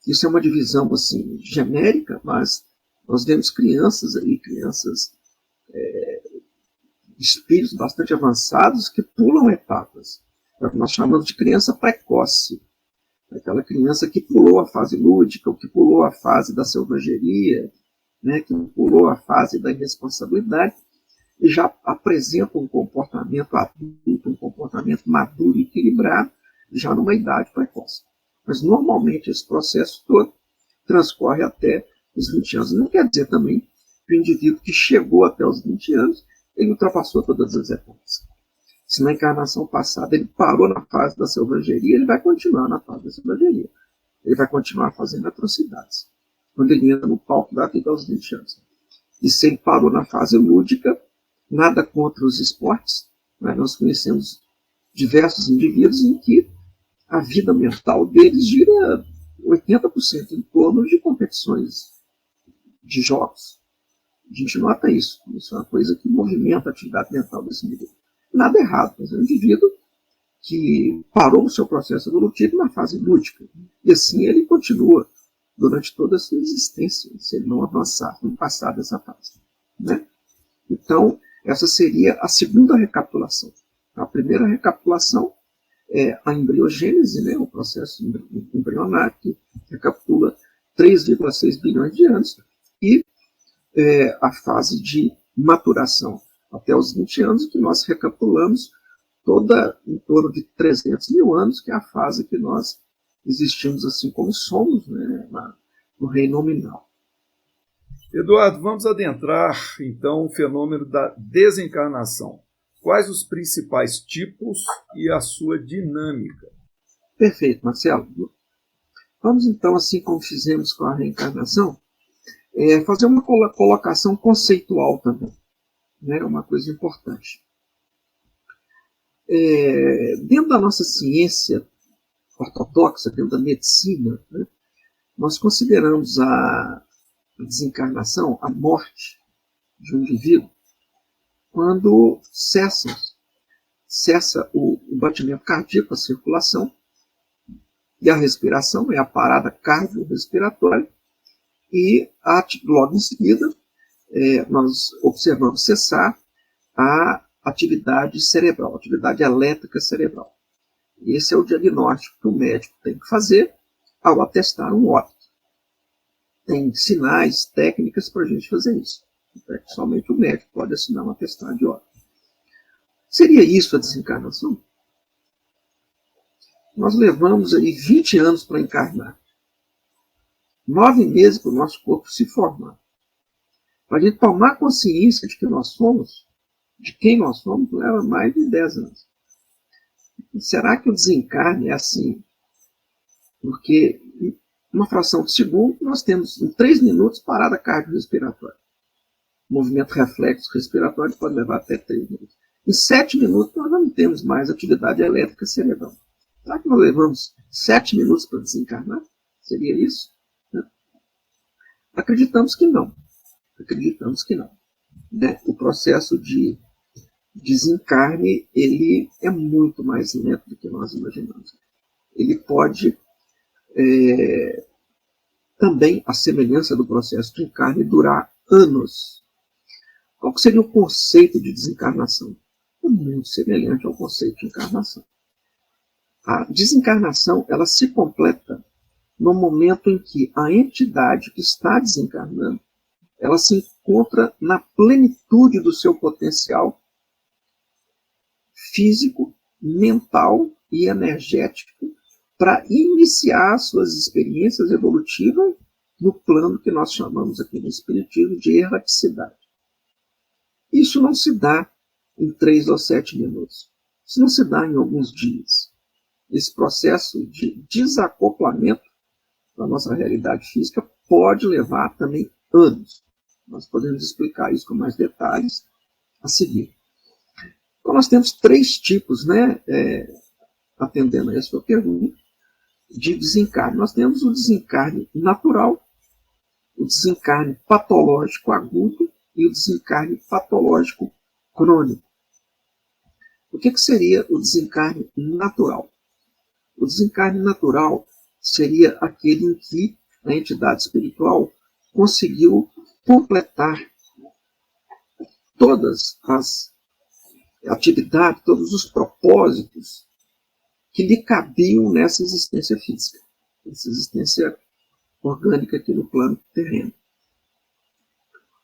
Isso é uma divisão assim, genérica, mas nós vemos crianças, espíritos bastante avançados que pulam etapas. Nós chamamos de criança precoce. Aquela criança que pulou a fase lúdica, ou que pulou a fase da selvageria, né, que pulou a fase da irresponsabilidade, e já apresenta um comportamento adulto, um comportamento maduro e equilibrado, já numa idade precoce. Mas, normalmente, esse processo todo transcorre até os 20 anos. Não quer dizer também que o indivíduo que chegou até os 20 anos, ele ultrapassou todas as etapas. Se na encarnação passada ele parou na fase da selvageria, ele vai continuar na fase da selvageria. Ele vai continuar fazendo atrocidades. Quando ele entra no palco da vida aos 20 anos. E se ele parou na fase lúdica, nada contra os esportes, mas nós conhecemos diversos indivíduos em que a vida mental deles gira 80% em torno de competições de jogos. A gente nota isso. Isso é uma coisa que movimenta a atividade mental desse indivíduo. Nada errado, mas é um indivíduo que parou o seu processo evolutivo na fase lúdica. E assim ele continua durante toda a sua existência, se ele não avançar, não passar dessa fase. Né? Então, essa seria a segunda recapitulação. A primeira recapitulação é a embriogênese, né, o processo embrionário, que recapitula 3,6 bilhões de anos, e a fase de maturação até os 20 anos, que nós recapitulamos toda em torno de 300 mil anos, que é a fase que nós existimos assim como somos, né, no reino nominal. Eduardo, vamos adentrar então o fenômeno da desencarnação. Quais os principais tipos e a sua dinâmica? Perfeito, Marcelo. Vamos então, assim como fizemos com a reencarnação, fazer uma colocação conceitual também. Né, uma coisa importante. Dentro da nossa ciência ortodoxa, dentro da medicina, né, nós consideramos a desencarnação, a morte de um indivíduo, quando cessa o batimento cardíaco, a circulação, e a respiração, é a parada cardiorrespiratória, e logo em seguida nós observamos cessar a atividade cerebral, a atividade elétrica cerebral. E esse é o diagnóstico que o médico tem que fazer ao atestar um óbito. Tem sinais, técnicas para a gente fazer isso. Somente o médico pode assinar um atestado de óbito. Seria isso a desencarnação? Nós levamos aí 20 anos para encarnar. 9 meses para o nosso corpo se formar. Para a gente tomar consciência de que nós somos, de quem nós somos, leva mais de 10 anos. Será que o desencarne é assim? Porque em uma fração de segundo nós temos em 3 minutos parada cardiorrespiratória. O movimento reflexo respiratório pode levar até 3 minutos. Em 7 minutos nós não temos mais atividade elétrica cerebral. Será que nós levamos 7 minutos para desencarnar? Seria isso? Acreditamos que não. Acreditamos que não. Né? O processo de desencarne, ele é muito mais lento do que nós imaginamos. Ele pode, também, a semelhança do processo de encarne, durar anos. Qual seria o conceito de desencarnação? É muito semelhante ao conceito de encarnação. A desencarnação, ela se completa no momento em que a entidade que está desencarnando, ela se encontra na plenitude do seu potencial físico, mental e energético para iniciar suas experiências evolutivas no plano que nós chamamos aqui no Espiritismo de erraticidade. Isso não se dá em 3 ou 7 minutos. Isso não se dá em alguns dias. Esse processo de desacoplamento da nossa realidade física pode levar também anos. Nós podemos explicar isso com mais detalhes a seguir. Então, nós temos 3 tipos, né, atendendo a essa pergunta, de desencarne. Nós temos o desencarne natural, o desencarne patológico agudo e o desencarne patológico crônico. O que seria o desencarne natural? O desencarne natural seria aquele em que a entidade espiritual conseguiu completar todas as atividades, todos os propósitos que lhe cabiam nessa existência física, nessa existência orgânica aqui no plano terreno,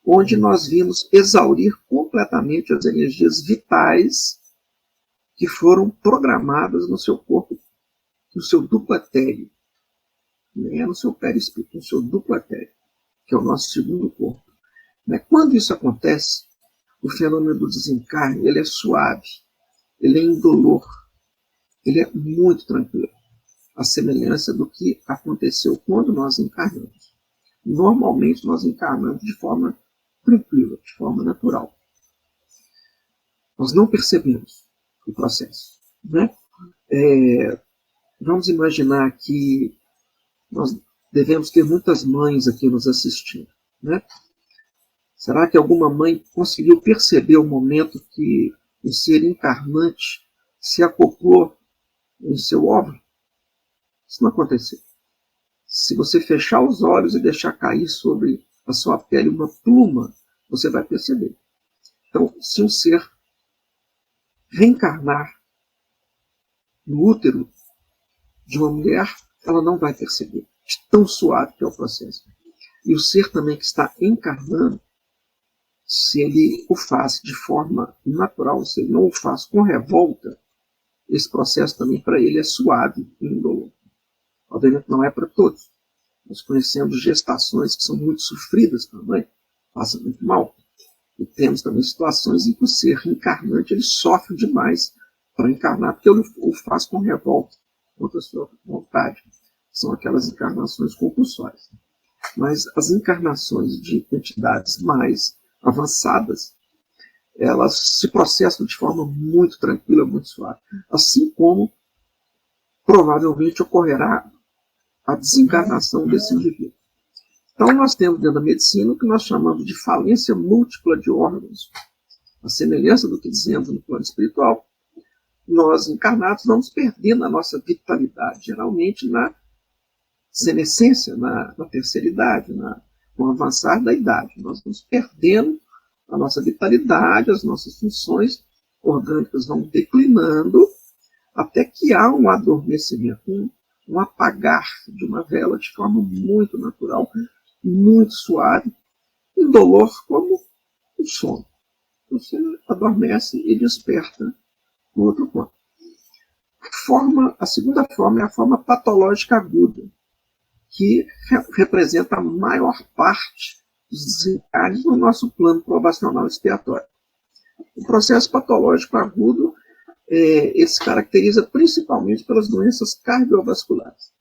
onde nós vimos exaurir completamente as energias vitais que foram programadas no seu corpo, no seu duplo etéreo, nem é no seu perispírito, no seu duplo etéreo, que é o nosso segundo corpo. Quando isso acontece, o fenômeno do desencarne, ele é suave, ele é indolor, ele é muito tranquilo, a semelhança do que aconteceu quando nós encarnamos. Normalmente nós encarnamos de forma tranquila, de forma natural. Nós não percebemos o processo. Né? Vamos imaginar que nós devemos ter muitas mães aqui nos assistindo. Né? Será que alguma mãe conseguiu perceber o momento que o ser encarnante se acoplou em seu óvulo? Isso não aconteceu. Se você fechar os olhos e deixar cair sobre a sua pele uma pluma, você vai perceber. Então, se um ser reencarnar no útero de uma mulher, ela não vai perceber. De tão suave que é o processo. E o ser também que está encarnando, se ele o faz de forma natural, se ele não o faz com revolta, esse processo também para ele é suave e indolor. Obviamente não é para todos. Nós conhecemos gestações que são muito sofridas para a mãe, passa muito mal. E temos também situações em que o ser reencarnante ele sofre demais para encarnar, porque ele o faz com revolta, contra a sua vontade. São aquelas encarnações compulsórias. Mas as encarnações de entidades mais avançadas, elas se processam de forma muito tranquila, muito suave. Assim como provavelmente ocorrerá a desencarnação desse indivíduo. Então, nós temos dentro da medicina o que nós chamamos de falência múltipla de órgãos. A semelhança do que dizemos no plano espiritual, nós encarnados vamos perdendo a nossa vitalidade, geralmente na senescência, na terceira idade, com o avançar da idade. Nós vamos perdendo a nossa vitalidade, as nossas funções orgânicas vão declinando, até que há um adormecimento, um apagar de uma vela de forma muito natural, muito suave, indolor como o sono. Você adormece e desperta no outro ponto. A segunda forma é a forma patológica aguda, que representa a maior parte dos desencarnes no nosso plano probacional expiatório. O processo patológico agudo ele se caracteriza principalmente pelas doenças cardiovasculares.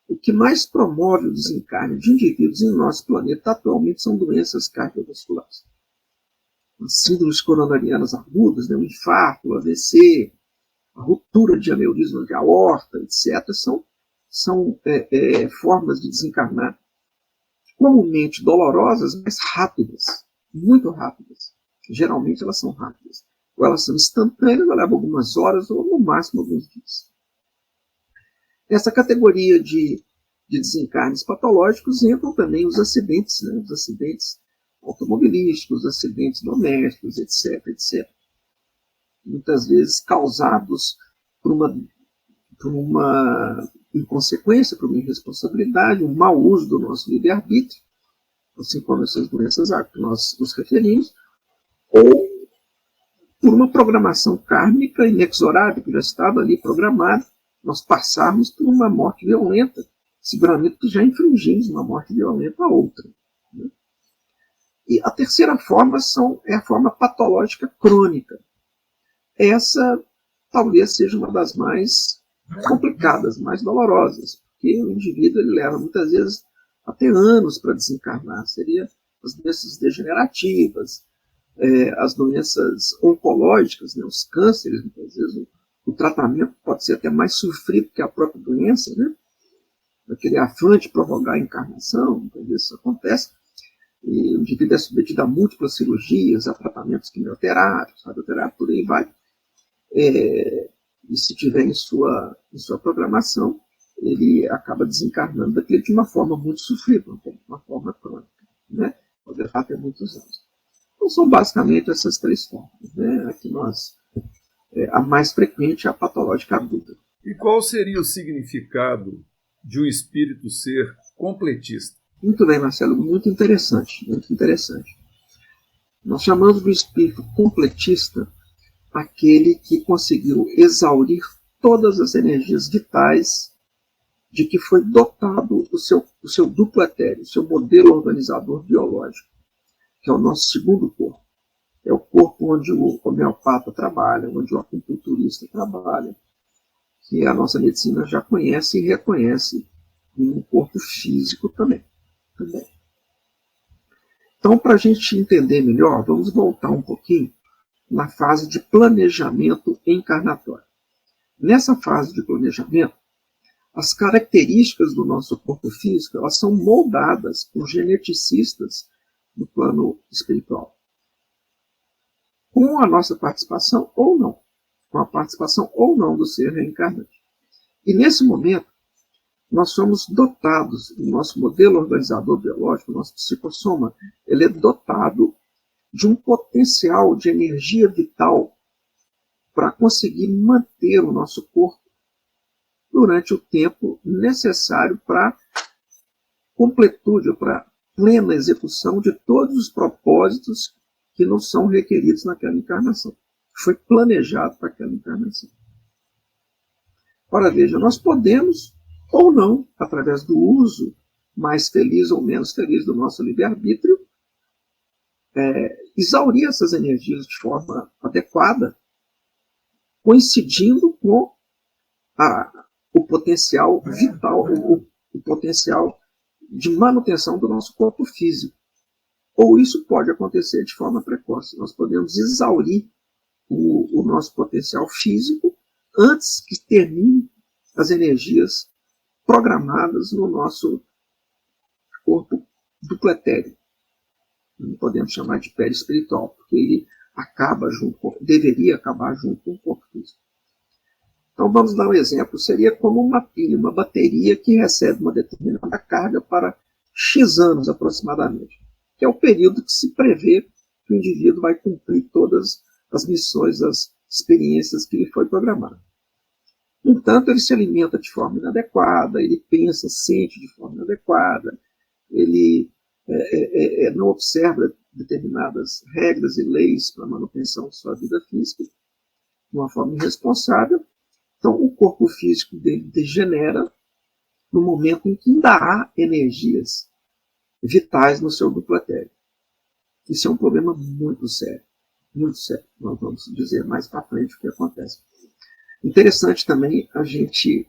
O que mais promove o desencarne de indivíduos em nosso planeta atualmente são doenças cardiovasculares. As síndromes coronarianas agudas, o infarto, o AVC, a ruptura de aneurisma de aorta, etc., são formas de desencarnar comumente dolorosas, mas rápidas, muito rápidas. Geralmente elas são rápidas. Ou elas são instantâneas, elas levam algumas horas ou no máximo alguns dias. Nessa categoria de desencarnes patológicos entram também os acidentes, os acidentes automobilísticos, os acidentes domésticos, etc., etc. Muitas vezes causados por uma inconsequência, por uma irresponsabilidade, um mau uso do nosso livre-arbítrio, assim como essas doenças a que nós nos referimos, ou por uma programação kármica inexorável, que já estava ali programada, nós passarmos por uma morte violenta, seguramente que já infringimos uma morte violenta a outra. Né? E a terceira forma é a forma patológica crônica. Essa talvez seja uma das mais complicadas, mais dolorosas, porque o indivíduo ele leva muitas vezes até anos para desencarnar. Seria as doenças degenerativas, as doenças oncológicas, os cânceres, muitas vezes o tratamento pode ser até mais sofrido que a própria doença, aquele afã de prorrogar a encarnação, muitas vezes isso acontece, e o indivíduo é submetido a múltiplas cirurgias, a tratamentos quimioterápicos, radioterápicos, por aí vai. E se tiver em sua programação, ele acaba desencarnando daquele de uma forma muito sofrida, uma forma crônica, pode levar até muitos anos. Então são basicamente essas três formas. A mais frequente é a patológica aguda. E qual seria o significado de um espírito ser completista? Muito bem, Marcelo, muito interessante, muito interessante. Nós chamamos de espírito completista aquele que conseguiu exaurir todas as energias vitais de que foi dotado o seu duplo etéreo, o seu modelo organizador biológico, que é o nosso segundo corpo. É o corpo onde o homeopata trabalha, onde o acupunturista trabalha, que a nossa medicina já conhece e reconhece em um corpo físico também. Então, para a gente entender melhor, vamos voltar um pouquinho na fase de planejamento encarnatório. Nessa fase de planejamento, as características do nosso corpo físico elas são moldadas por geneticistas no plano espiritual. Com a nossa participação ou não, com a participação ou não do ser reencarnante. E nesse momento, nós somos dotados, o nosso modelo organizador biológico, o nosso psicossoma, ele é dotado de um potencial de energia vital para conseguir manter o nosso corpo durante o tempo necessário para completude, para plena execução de todos os propósitos que não são requeridos naquela encarnação, que foi planejado para aquela encarnação. Ora, veja, nós podemos ou não, através do uso mais feliz ou menos feliz do nosso livre-arbítrio, exaurir essas energias de forma adequada, coincidindo com o potencial vital, o potencial de manutenção do nosso corpo físico. ou isso pode acontecer de forma precoce. Nós podemos exaurir o nosso potencial físico antes que termine as energias programadas no nosso corpo dupletérico. Não podemos chamar de perispiritual, porque ele deveria acabar junto com o corpo físico. Então vamos dar um exemplo. Seria como uma pilha, uma bateria que recebe uma determinada carga para X anos aproximadamente, que é o período que se prevê que o indivíduo vai cumprir todas as missões, as experiências que lhe foi programado. No entanto, ele se alimenta de forma inadequada, ele pensa, sente de forma inadequada, ele não observa determinadas regras e leis para a manutenção de sua vida física de uma forma irresponsável. Então, o corpo físico dele degenera no momento em que ainda há energias vitais no seu dupletérico. Isso é um problema muito sério, muito sério. Nós vamos dizer mais para frente o que acontece. Interessante também a gente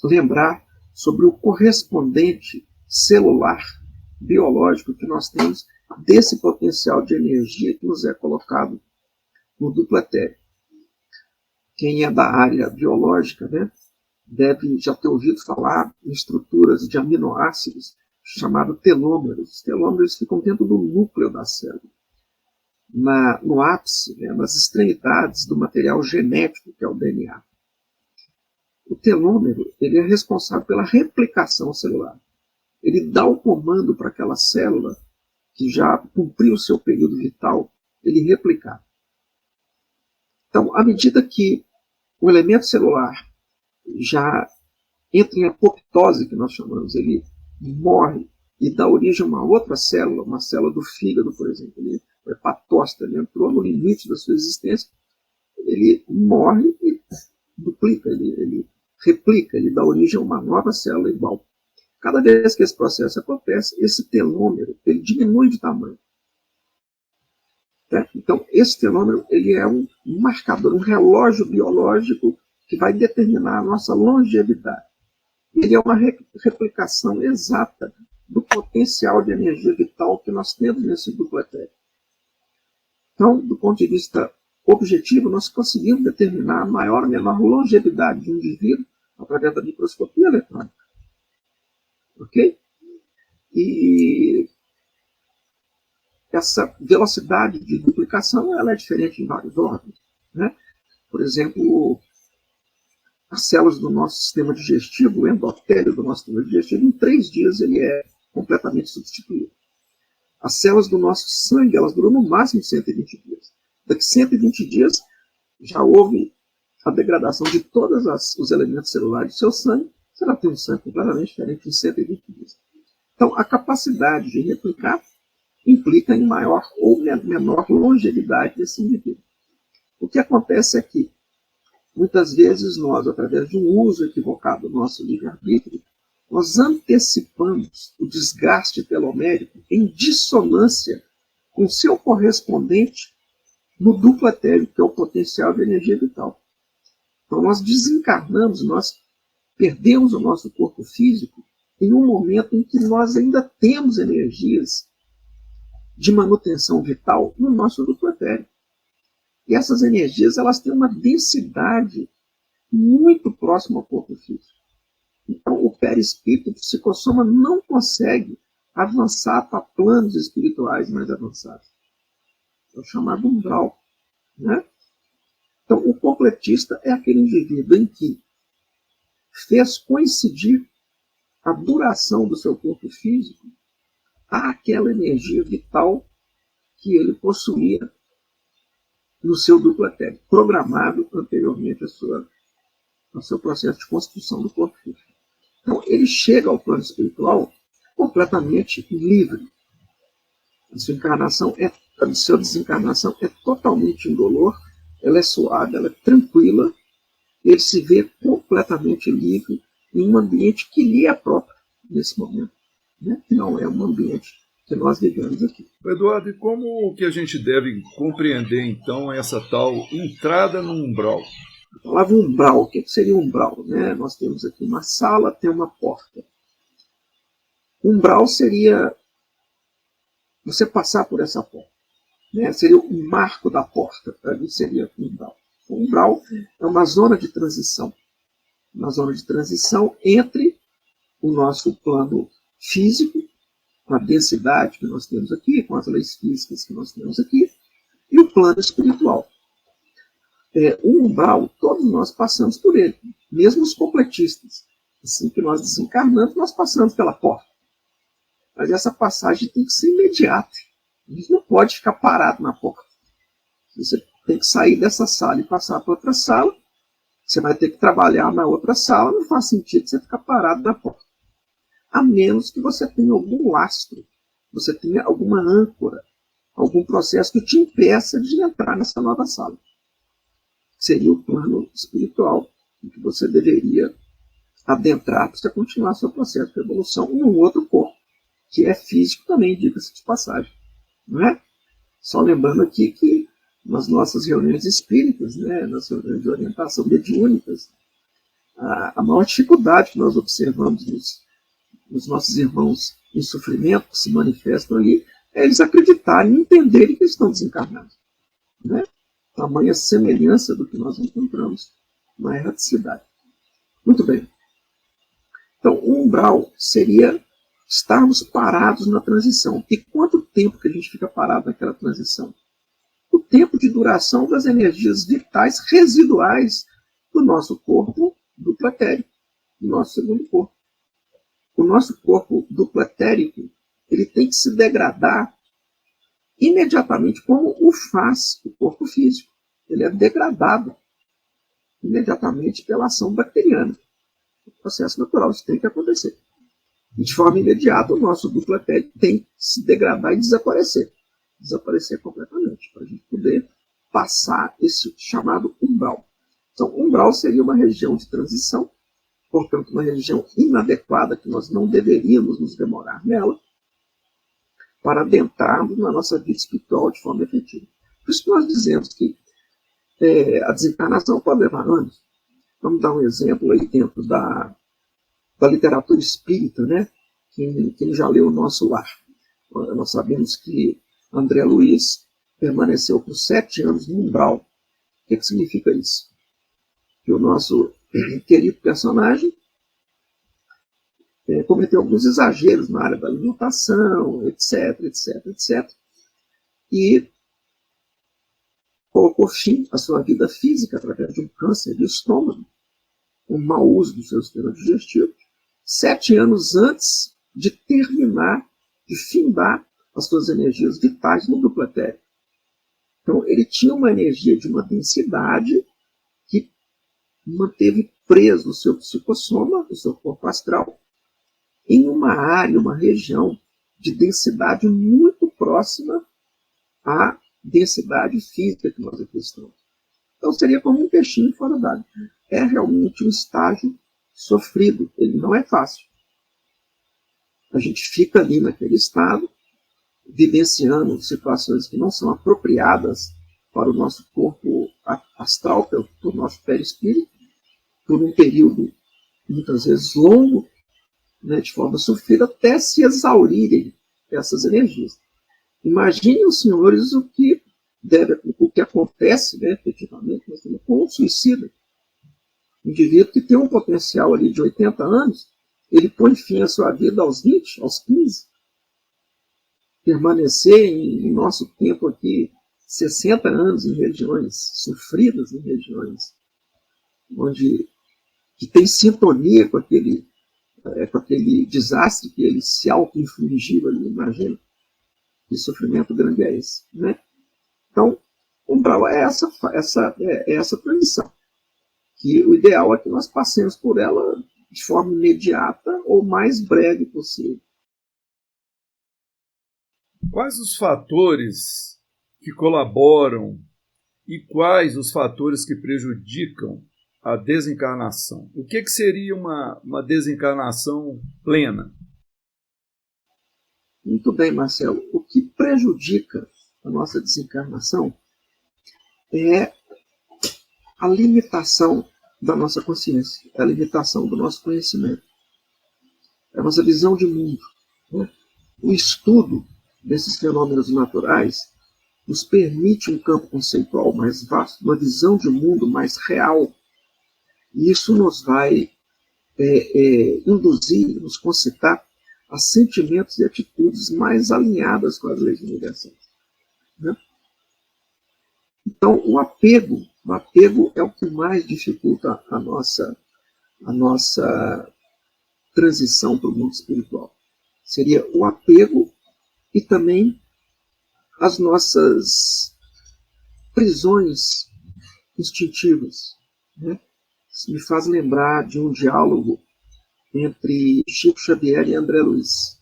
lembrar sobre o correspondente celular biológico que nós temos desse potencial de energia que nos é colocado no dupletérico. Quem é da área biológica, né, deve já ter ouvido falar em estruturas de aminoácidos chamados telômeros. Os telômeros ficam dentro do núcleo da célula, no ápice, né, nas extremidades do material genético que é o DNA. O telômero ele é responsável pela replicação celular. Ele dá o comando para aquela célula que já cumpriu o seu período vital, ele replicar. Então, à medida que o elemento celular já entra em apoptose, que nós chamamos, ele morre e dá origem a uma outra célula, uma célula do fígado, por exemplo, o hepatócito, ele entrou no limite da sua existência, ele morre e duplica, ele replica, ele dá origem a uma nova célula igual. Cada vez que esse processo acontece, esse telômero ele diminui de tamanho. Certo? Então, esse telômero ele é um marcador, um relógio biológico que vai determinar a nossa longevidade. Ele é uma replicação exata do potencial de energia vital que nós temos nesse dupletérico. Então, do ponto de vista objetivo, nós conseguimos determinar a maior ou menor longevidade de um indivíduo através da microscopia eletrônica. Ok? E essa velocidade de duplicação ela é diferente em vários órgãos. Né? Por exemplo, as células do nosso sistema digestivo, o endotélio do nosso sistema digestivo, em 3 dias ele é completamente substituído. As células do nosso sangue, elas duram no máximo 120 dias. Daqui a 120 dias já houve a degradação de todos os elementos celulares do seu sangue, você vai ter um sangue completamente diferente em 120 dias. Então, a capacidade de replicar implica em maior ou menor longevidade desse indivíduo. O que acontece é que, muitas vezes, nós, através de um uso equivocado do nosso livre-arbítrio, nós antecipamos o desgaste telomérico em dissonância com seu correspondente no dupletérico, que é o potencial de energia vital. Então, nós desencarnamos, nós perdemos o nosso corpo físico em um momento em que nós ainda temos energias de manutenção vital no nosso dupletérico. E essas energias elas têm uma densidade muito próxima ao corpo físico. Então, o perispírito, o psicossoma, não consegue avançar para planos espirituais mais avançados. É o chamado umbral. Né? Então, o completista é aquele indivíduo em que fez coincidir a duração do seu corpo físico àquela energia vital que ele possuía no seu dupletérico, programado anteriormente ao seu processo de construção do corpo físico. Então, ele chega ao plano espiritual completamente livre. A sua desencarnação é totalmente indolor, ela é suave, ela é tranquila, ele se vê completamente livre em um ambiente que lhe é próprio nesse momento, né? Que não é um ambiente que nós vivemos aqui. Eduardo, e como que a gente deve compreender, então, essa tal entrada no umbral? A palavra umbral, o que seria umbral? Né? Nós temos aqui uma sala, tem uma porta. Umbral seria você passar por essa porta. Né? Seria o marco da porta, ali seria o umbral. O umbral é uma zona de transição. Uma zona de transição entre o nosso plano físico, com a densidade que nós temos aqui, com as leis físicas que nós temos aqui, e o plano espiritual. O umbral, todos nós passamos por ele, mesmo os completistas. Assim que nós desencarnamos, nós passamos pela porta. Mas essa passagem tem que ser imediata. A gente não pode ficar parado na porta. Você tem que sair dessa sala e passar para outra sala. Você vai ter que trabalhar na outra sala. Não faz sentido você ficar parado na porta. A menos que você tenha algum lastro, você tenha alguma âncora, algum processo que te impeça de entrar nessa nova sala. Seria o plano espiritual em que você deveria adentrar para você continuar seu processo de evolução em um outro corpo, que é físico também, diga-se de passagem. Não é? Só lembrando aqui que nas nossas reuniões espíritas, né, nas reuniões de orientação mediúnicas, a maior dificuldade que nós observamos nos nossos irmãos em sofrimento que se manifestam ali é eles acreditarem e entenderem que estão desencarnados. Né? Tamanha semelhança do que nós encontramos na erraticidade. Muito bem. Então, o umbral seria estarmos parados na transição. E quanto tempo que a gente fica parado naquela transição? O tempo de duração das energias vitais residuais do nosso corpo duplo etérico, do nosso segundo corpo. O nosso corpo duplo etérico, ele tem que se degradar imediatamente como o faz o corpo físico. Ele é degradado imediatamente pela ação bacteriana. O processo natural, isso tem que acontecer. E de forma imediata, o nosso duplo etérico tem que se degradar e desaparecer. Desaparecer completamente, para a gente poder passar esse chamado umbral. Então, umbral seria uma região de transição, portanto, uma região inadequada, que nós não deveríamos nos demorar nela, para adentrarmos na nossa vida espiritual de forma efetiva. Por isso que nós dizemos que a desencarnação pode levar anos. Vamos dar um exemplo aí dentro da literatura espírita, né? Quem já leu O Nosso Lar. Nós sabemos que André Luiz permaneceu por 7 anos no umbral. O que significa isso? Que o nosso querido personagem cometeu alguns exageros na área da alimentação, etc, etc, etc. E colocou fim à sua vida física através de um câncer de estômago, um mau uso do seu sistema digestivo, 7 anos antes de terminar, de findar as suas energias vitais no duplo etérico. Então, ele tinha uma energia de uma densidade que manteve preso o seu psicossoma, o seu corpo astral, em uma área, uma região de densidade muito próxima à densidade física que nós aqui estamos. Então, seria como um peixinho fora d'água. É realmente um estágio sofrido, ele não é fácil. A gente fica ali naquele estado, vivenciando situações que não são apropriadas para o nosso corpo astral, para o nosso perispírito, por um período, muitas vezes longo, né, de forma sofrida, até se exaurirem essas energias. Imaginem os senhores o que acontece, né, efetivamente, com o suicida. Um indivíduo que tem um potencial ali de 80 anos, ele põe fim à sua vida aos 20, aos 15. Permanecer em nosso tempo aqui 60 anos em regiões sofridas, em regiões que tem sintonia com aquele desastre que ele se auto-infligiu ali, imagina. Que sofrimento grande é esse, né? Então, umbral é essa transição. Que o ideal é que nós passemos por ela de forma imediata ou mais breve possível. Quais os fatores que colaboram e quais os fatores que prejudicam a desencarnação? O que seria uma desencarnação plena? Muito bem, Marcelo. O que prejudica a nossa desencarnação é a limitação da nossa consciência, é a limitação do nosso conhecimento, é a nossa visão de mundo, né? O estudo desses fenômenos naturais nos permite um campo conceitual mais vasto, uma visão de mundo mais real. E isso nos vai induzir, nos concitar a sentimentos e atitudes mais alinhadas com as leis universais. Né? Então, o apego é o que mais dificulta a nossa transição para o mundo espiritual. Seria o apego e também as nossas prisões instintivas. Né? Isso me faz lembrar de um diálogo entre Chico Xavier e André Luiz.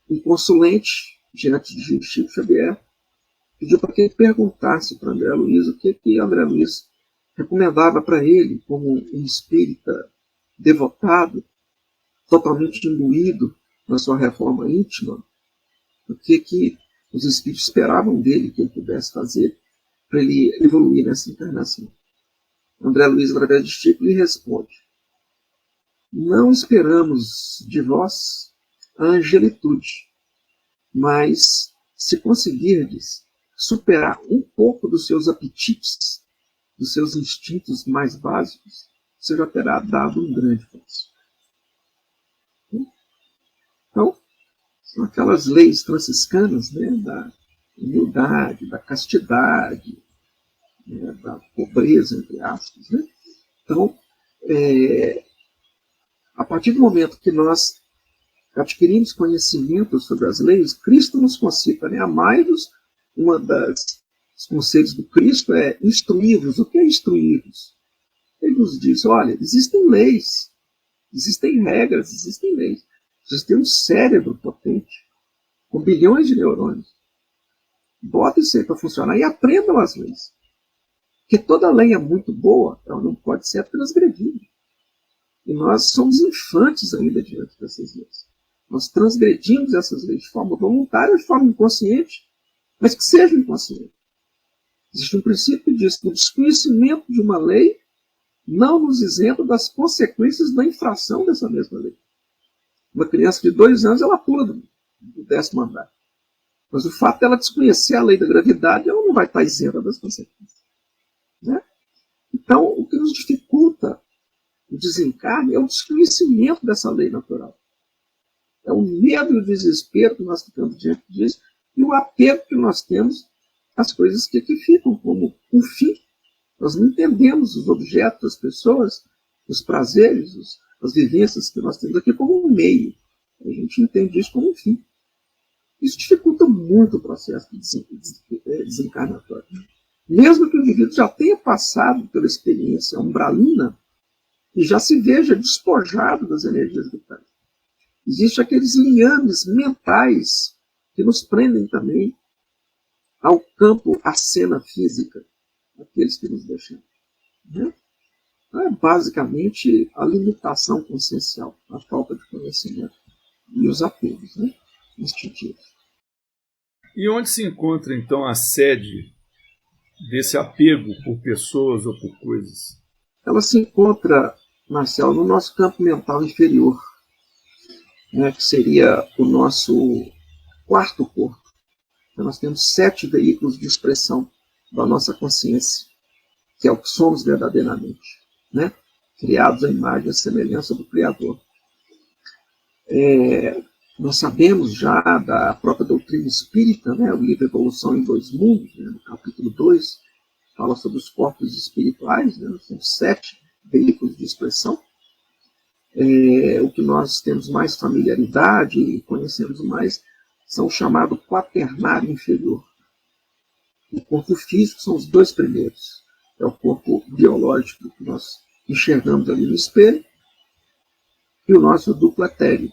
Um consulente, diante de Chico Xavier, pediu para que ele perguntasse para André Luiz o que André Luiz recomendava para ele, como um espírita devotado, totalmente imbuído na sua reforma íntima, o que os espíritos esperavam dele que ele pudesse fazer para ele evoluir nessa encarnação. André Luiz, através de Chico, lhe responde: não esperamos de vós a angelitude, mas se conseguirdes superar um pouco dos seus apetites, dos seus instintos mais básicos, você já terá dado um grande passo. Então, são aquelas leis franciscanas, né, da humildade, da castidade, né, da pobreza, entre aspas. Né? Então, a partir do momento que nós adquirimos conhecimento sobre as leis, Cristo nos concita, né? Amai-vos. Dos conselhos do Cristo é instruí-vos. O que é instruí-vos? Ele nos diz: olha, existem leis, existem regras, existem leis. Vocês têm um cérebro potente, com bilhões de neurônios. Botem isso aí para funcionar e aprendam as leis. Porque toda lei é muito boa, ela não pode ser transgredida. E nós somos infantes ainda diante dessas leis. Nós transgredimos essas leis de forma voluntária ou de forma inconsciente, mas que seja inconsciente. Existe um princípio que diz que o desconhecimento de uma lei não nos isenta das consequências da infração dessa mesma lei. Uma criança de 2 anos, ela pula do 10º andar. Mas o fato dela desconhecer a lei da gravidade, ela não vai estar isenta das consequências. Né? Então, o que nos dificulta o desencarne é o desconhecimento dessa lei natural. É o medo e o desespero que nós ficamos diante disso e o apego que nós temos às coisas que aqui ficam como um fim. Nós não entendemos os objetos, as pessoas, os prazeres, as vivências que nós temos aqui como um meio. A gente entende isso como um fim. Isso dificulta muito o processo desencarnatório. Mesmo que o indivíduo já tenha passado pela experiência umbralina e já se veja despojado das energias vitais. Existem aqueles liames mentais que nos prendem também ao campo, à cena física, aqueles que nos deixam. Né? Então, é basicamente a limitação consciencial, a falta de conhecimento e os apegos, né, instintivos. E onde se encontra, então, a sede desse apego por pessoas ou por coisas? Ela se encontra, Marcelo, no nosso campo mental inferior, né, que seria o nosso 4º corpo. Então, nós temos 7 veículos de expressão da nossa consciência, que é o que somos verdadeiramente, né? Criados à imagem e à semelhança do Criador. Nós sabemos já da própria doutrina espírita, né, o livro Evolução em 2 Mundos, né, no capítulo 2, fala sobre os corpos espirituais, né, nós temos 7 veículos de expressão. O que nós temos mais familiaridade e conhecemos mais são o chamado quaternário inferior. O corpo físico são os 2 primeiros. É o corpo biológico que nós enxergamos ali no espelho e o nosso duplo etéreo,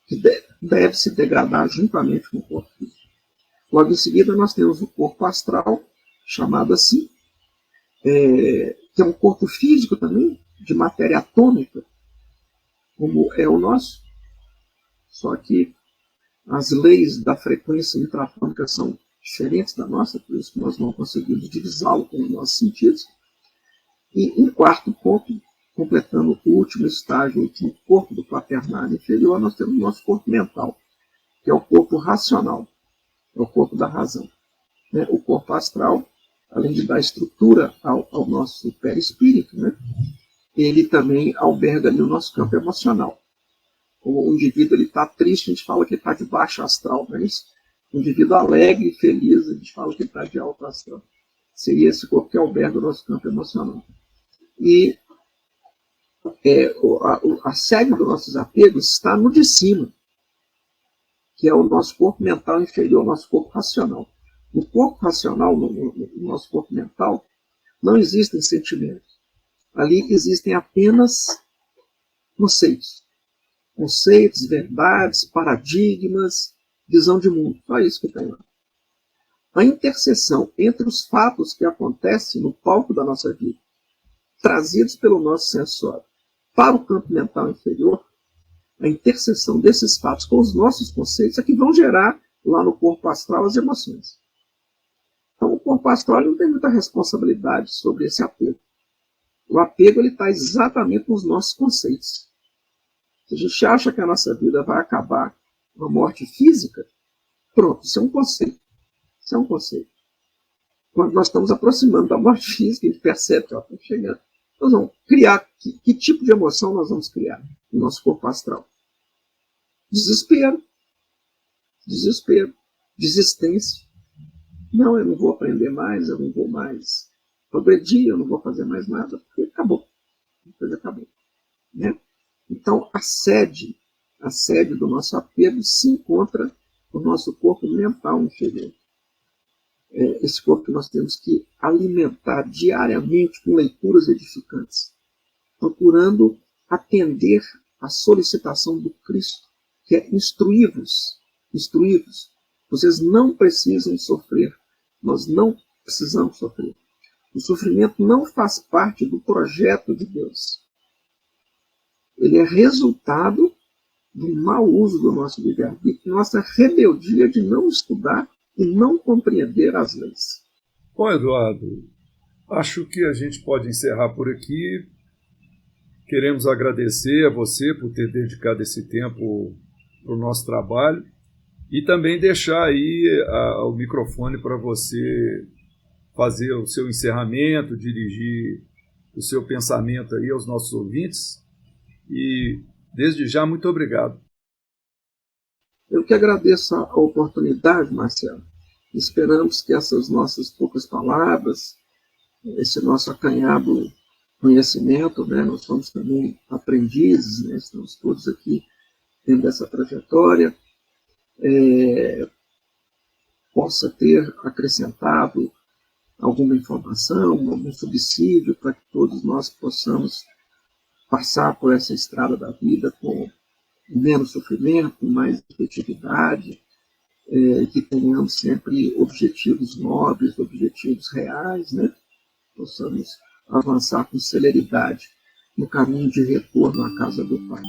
que deve se degradar juntamente com o corpo físico. Logo em seguida nós temos o corpo astral, chamado assim, que é um corpo físico também, de matéria atômica, como é o nosso, só que as leis da frequência intraatômica são diferentes da nossa, por isso que nós não conseguimos divisá-lo com os nossos sentidos. E em 4º ponto, completando o último estágio, o último corpo do quaternário inferior, nós temos o nosso corpo mental, que é o corpo racional, é o corpo da razão. Né? O corpo astral, além de dar estrutura ao nosso perispírito, né? Ele também alberga ali o nosso campo emocional. O indivíduo está triste, a gente fala que ele está de baixo astral, não é isso? O indivíduo alegre e feliz, a gente fala que ele está de alto astral. Seria esse corpo que alberga o nosso campo emocional. E a sede dos nossos apegos está no de cima, que é o nosso corpo mental inferior, o nosso corpo racional. No corpo racional, no nosso corpo mental, não existem sentimentos. Ali existem apenas conceitos. Conceitos, verdades, paradigmas, visão de mundo. Só isso que tem lá. A interseção entre os fatos que acontecem no palco da nossa vida, trazidos pelo nosso sensório para o campo mental inferior, a interseção desses fatos com os nossos conceitos é que vão gerar lá no corpo astral as emoções. Então o corpo astral não tem muita responsabilidade sobre esse apego. O apego está exatamente nos nossos conceitos. Se a gente acha que a nossa vida vai acabar com a morte física, pronto, isso é um conceito. Isso é um conceito. Quando nós estamos aproximando da morte física, a gente percebe que ela está chegando. Nós vamos criar, que tipo de emoção nós vamos criar no nosso corpo astral? Desespero. Desespero. Desistência. Não, eu não vou aprender mais, eu não vou mais progredir, eu não vou fazer mais nada, porque acabou. A coisa acabou. Né? Então, a sede do nosso apego se encontra no nosso corpo mental inferior. Esse corpo que nós temos que alimentar diariamente com leituras edificantes, procurando atender à solicitação do Cristo, que é instruí-vos. Vocês não precisam sofrer, nós não precisamos sofrer. O sofrimento não faz parte do projeto de Deus. Ele é resultado do mau uso do nosso livre-arbítrio, nossa rebeldia de não estudar e não compreender as leis. Bom, Eduardo, acho que a gente pode encerrar por aqui. Queremos agradecer a você por ter dedicado esse tempo para o nosso trabalho e também deixar aí o microfone para você fazer o seu encerramento, dirigir o seu pensamento aí aos nossos ouvintes. E, desde já, muito obrigado. Eu que agradeço a oportunidade, Marcelo. Esperamos que essas nossas poucas palavras, esse nosso acanhado conhecimento, né, nós somos também aprendizes, né, estamos todos aqui dentro dessa trajetória, possa ter acrescentado alguma informação, algum subsídio para que todos nós possamos passar por essa estrada da vida com menos sofrimento, mais efetividade, que tenhamos sempre objetivos nobres, objetivos reais, né? Possamos avançar com celeridade no caminho de retorno à casa do Pai.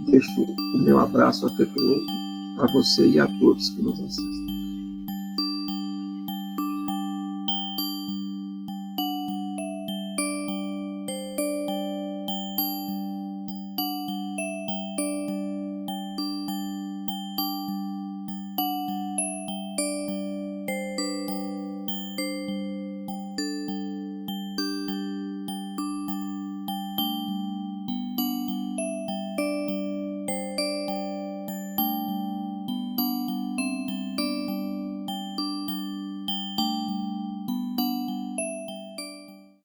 Deixo o meu abraço afetuoso a você e a todos que nos assistem.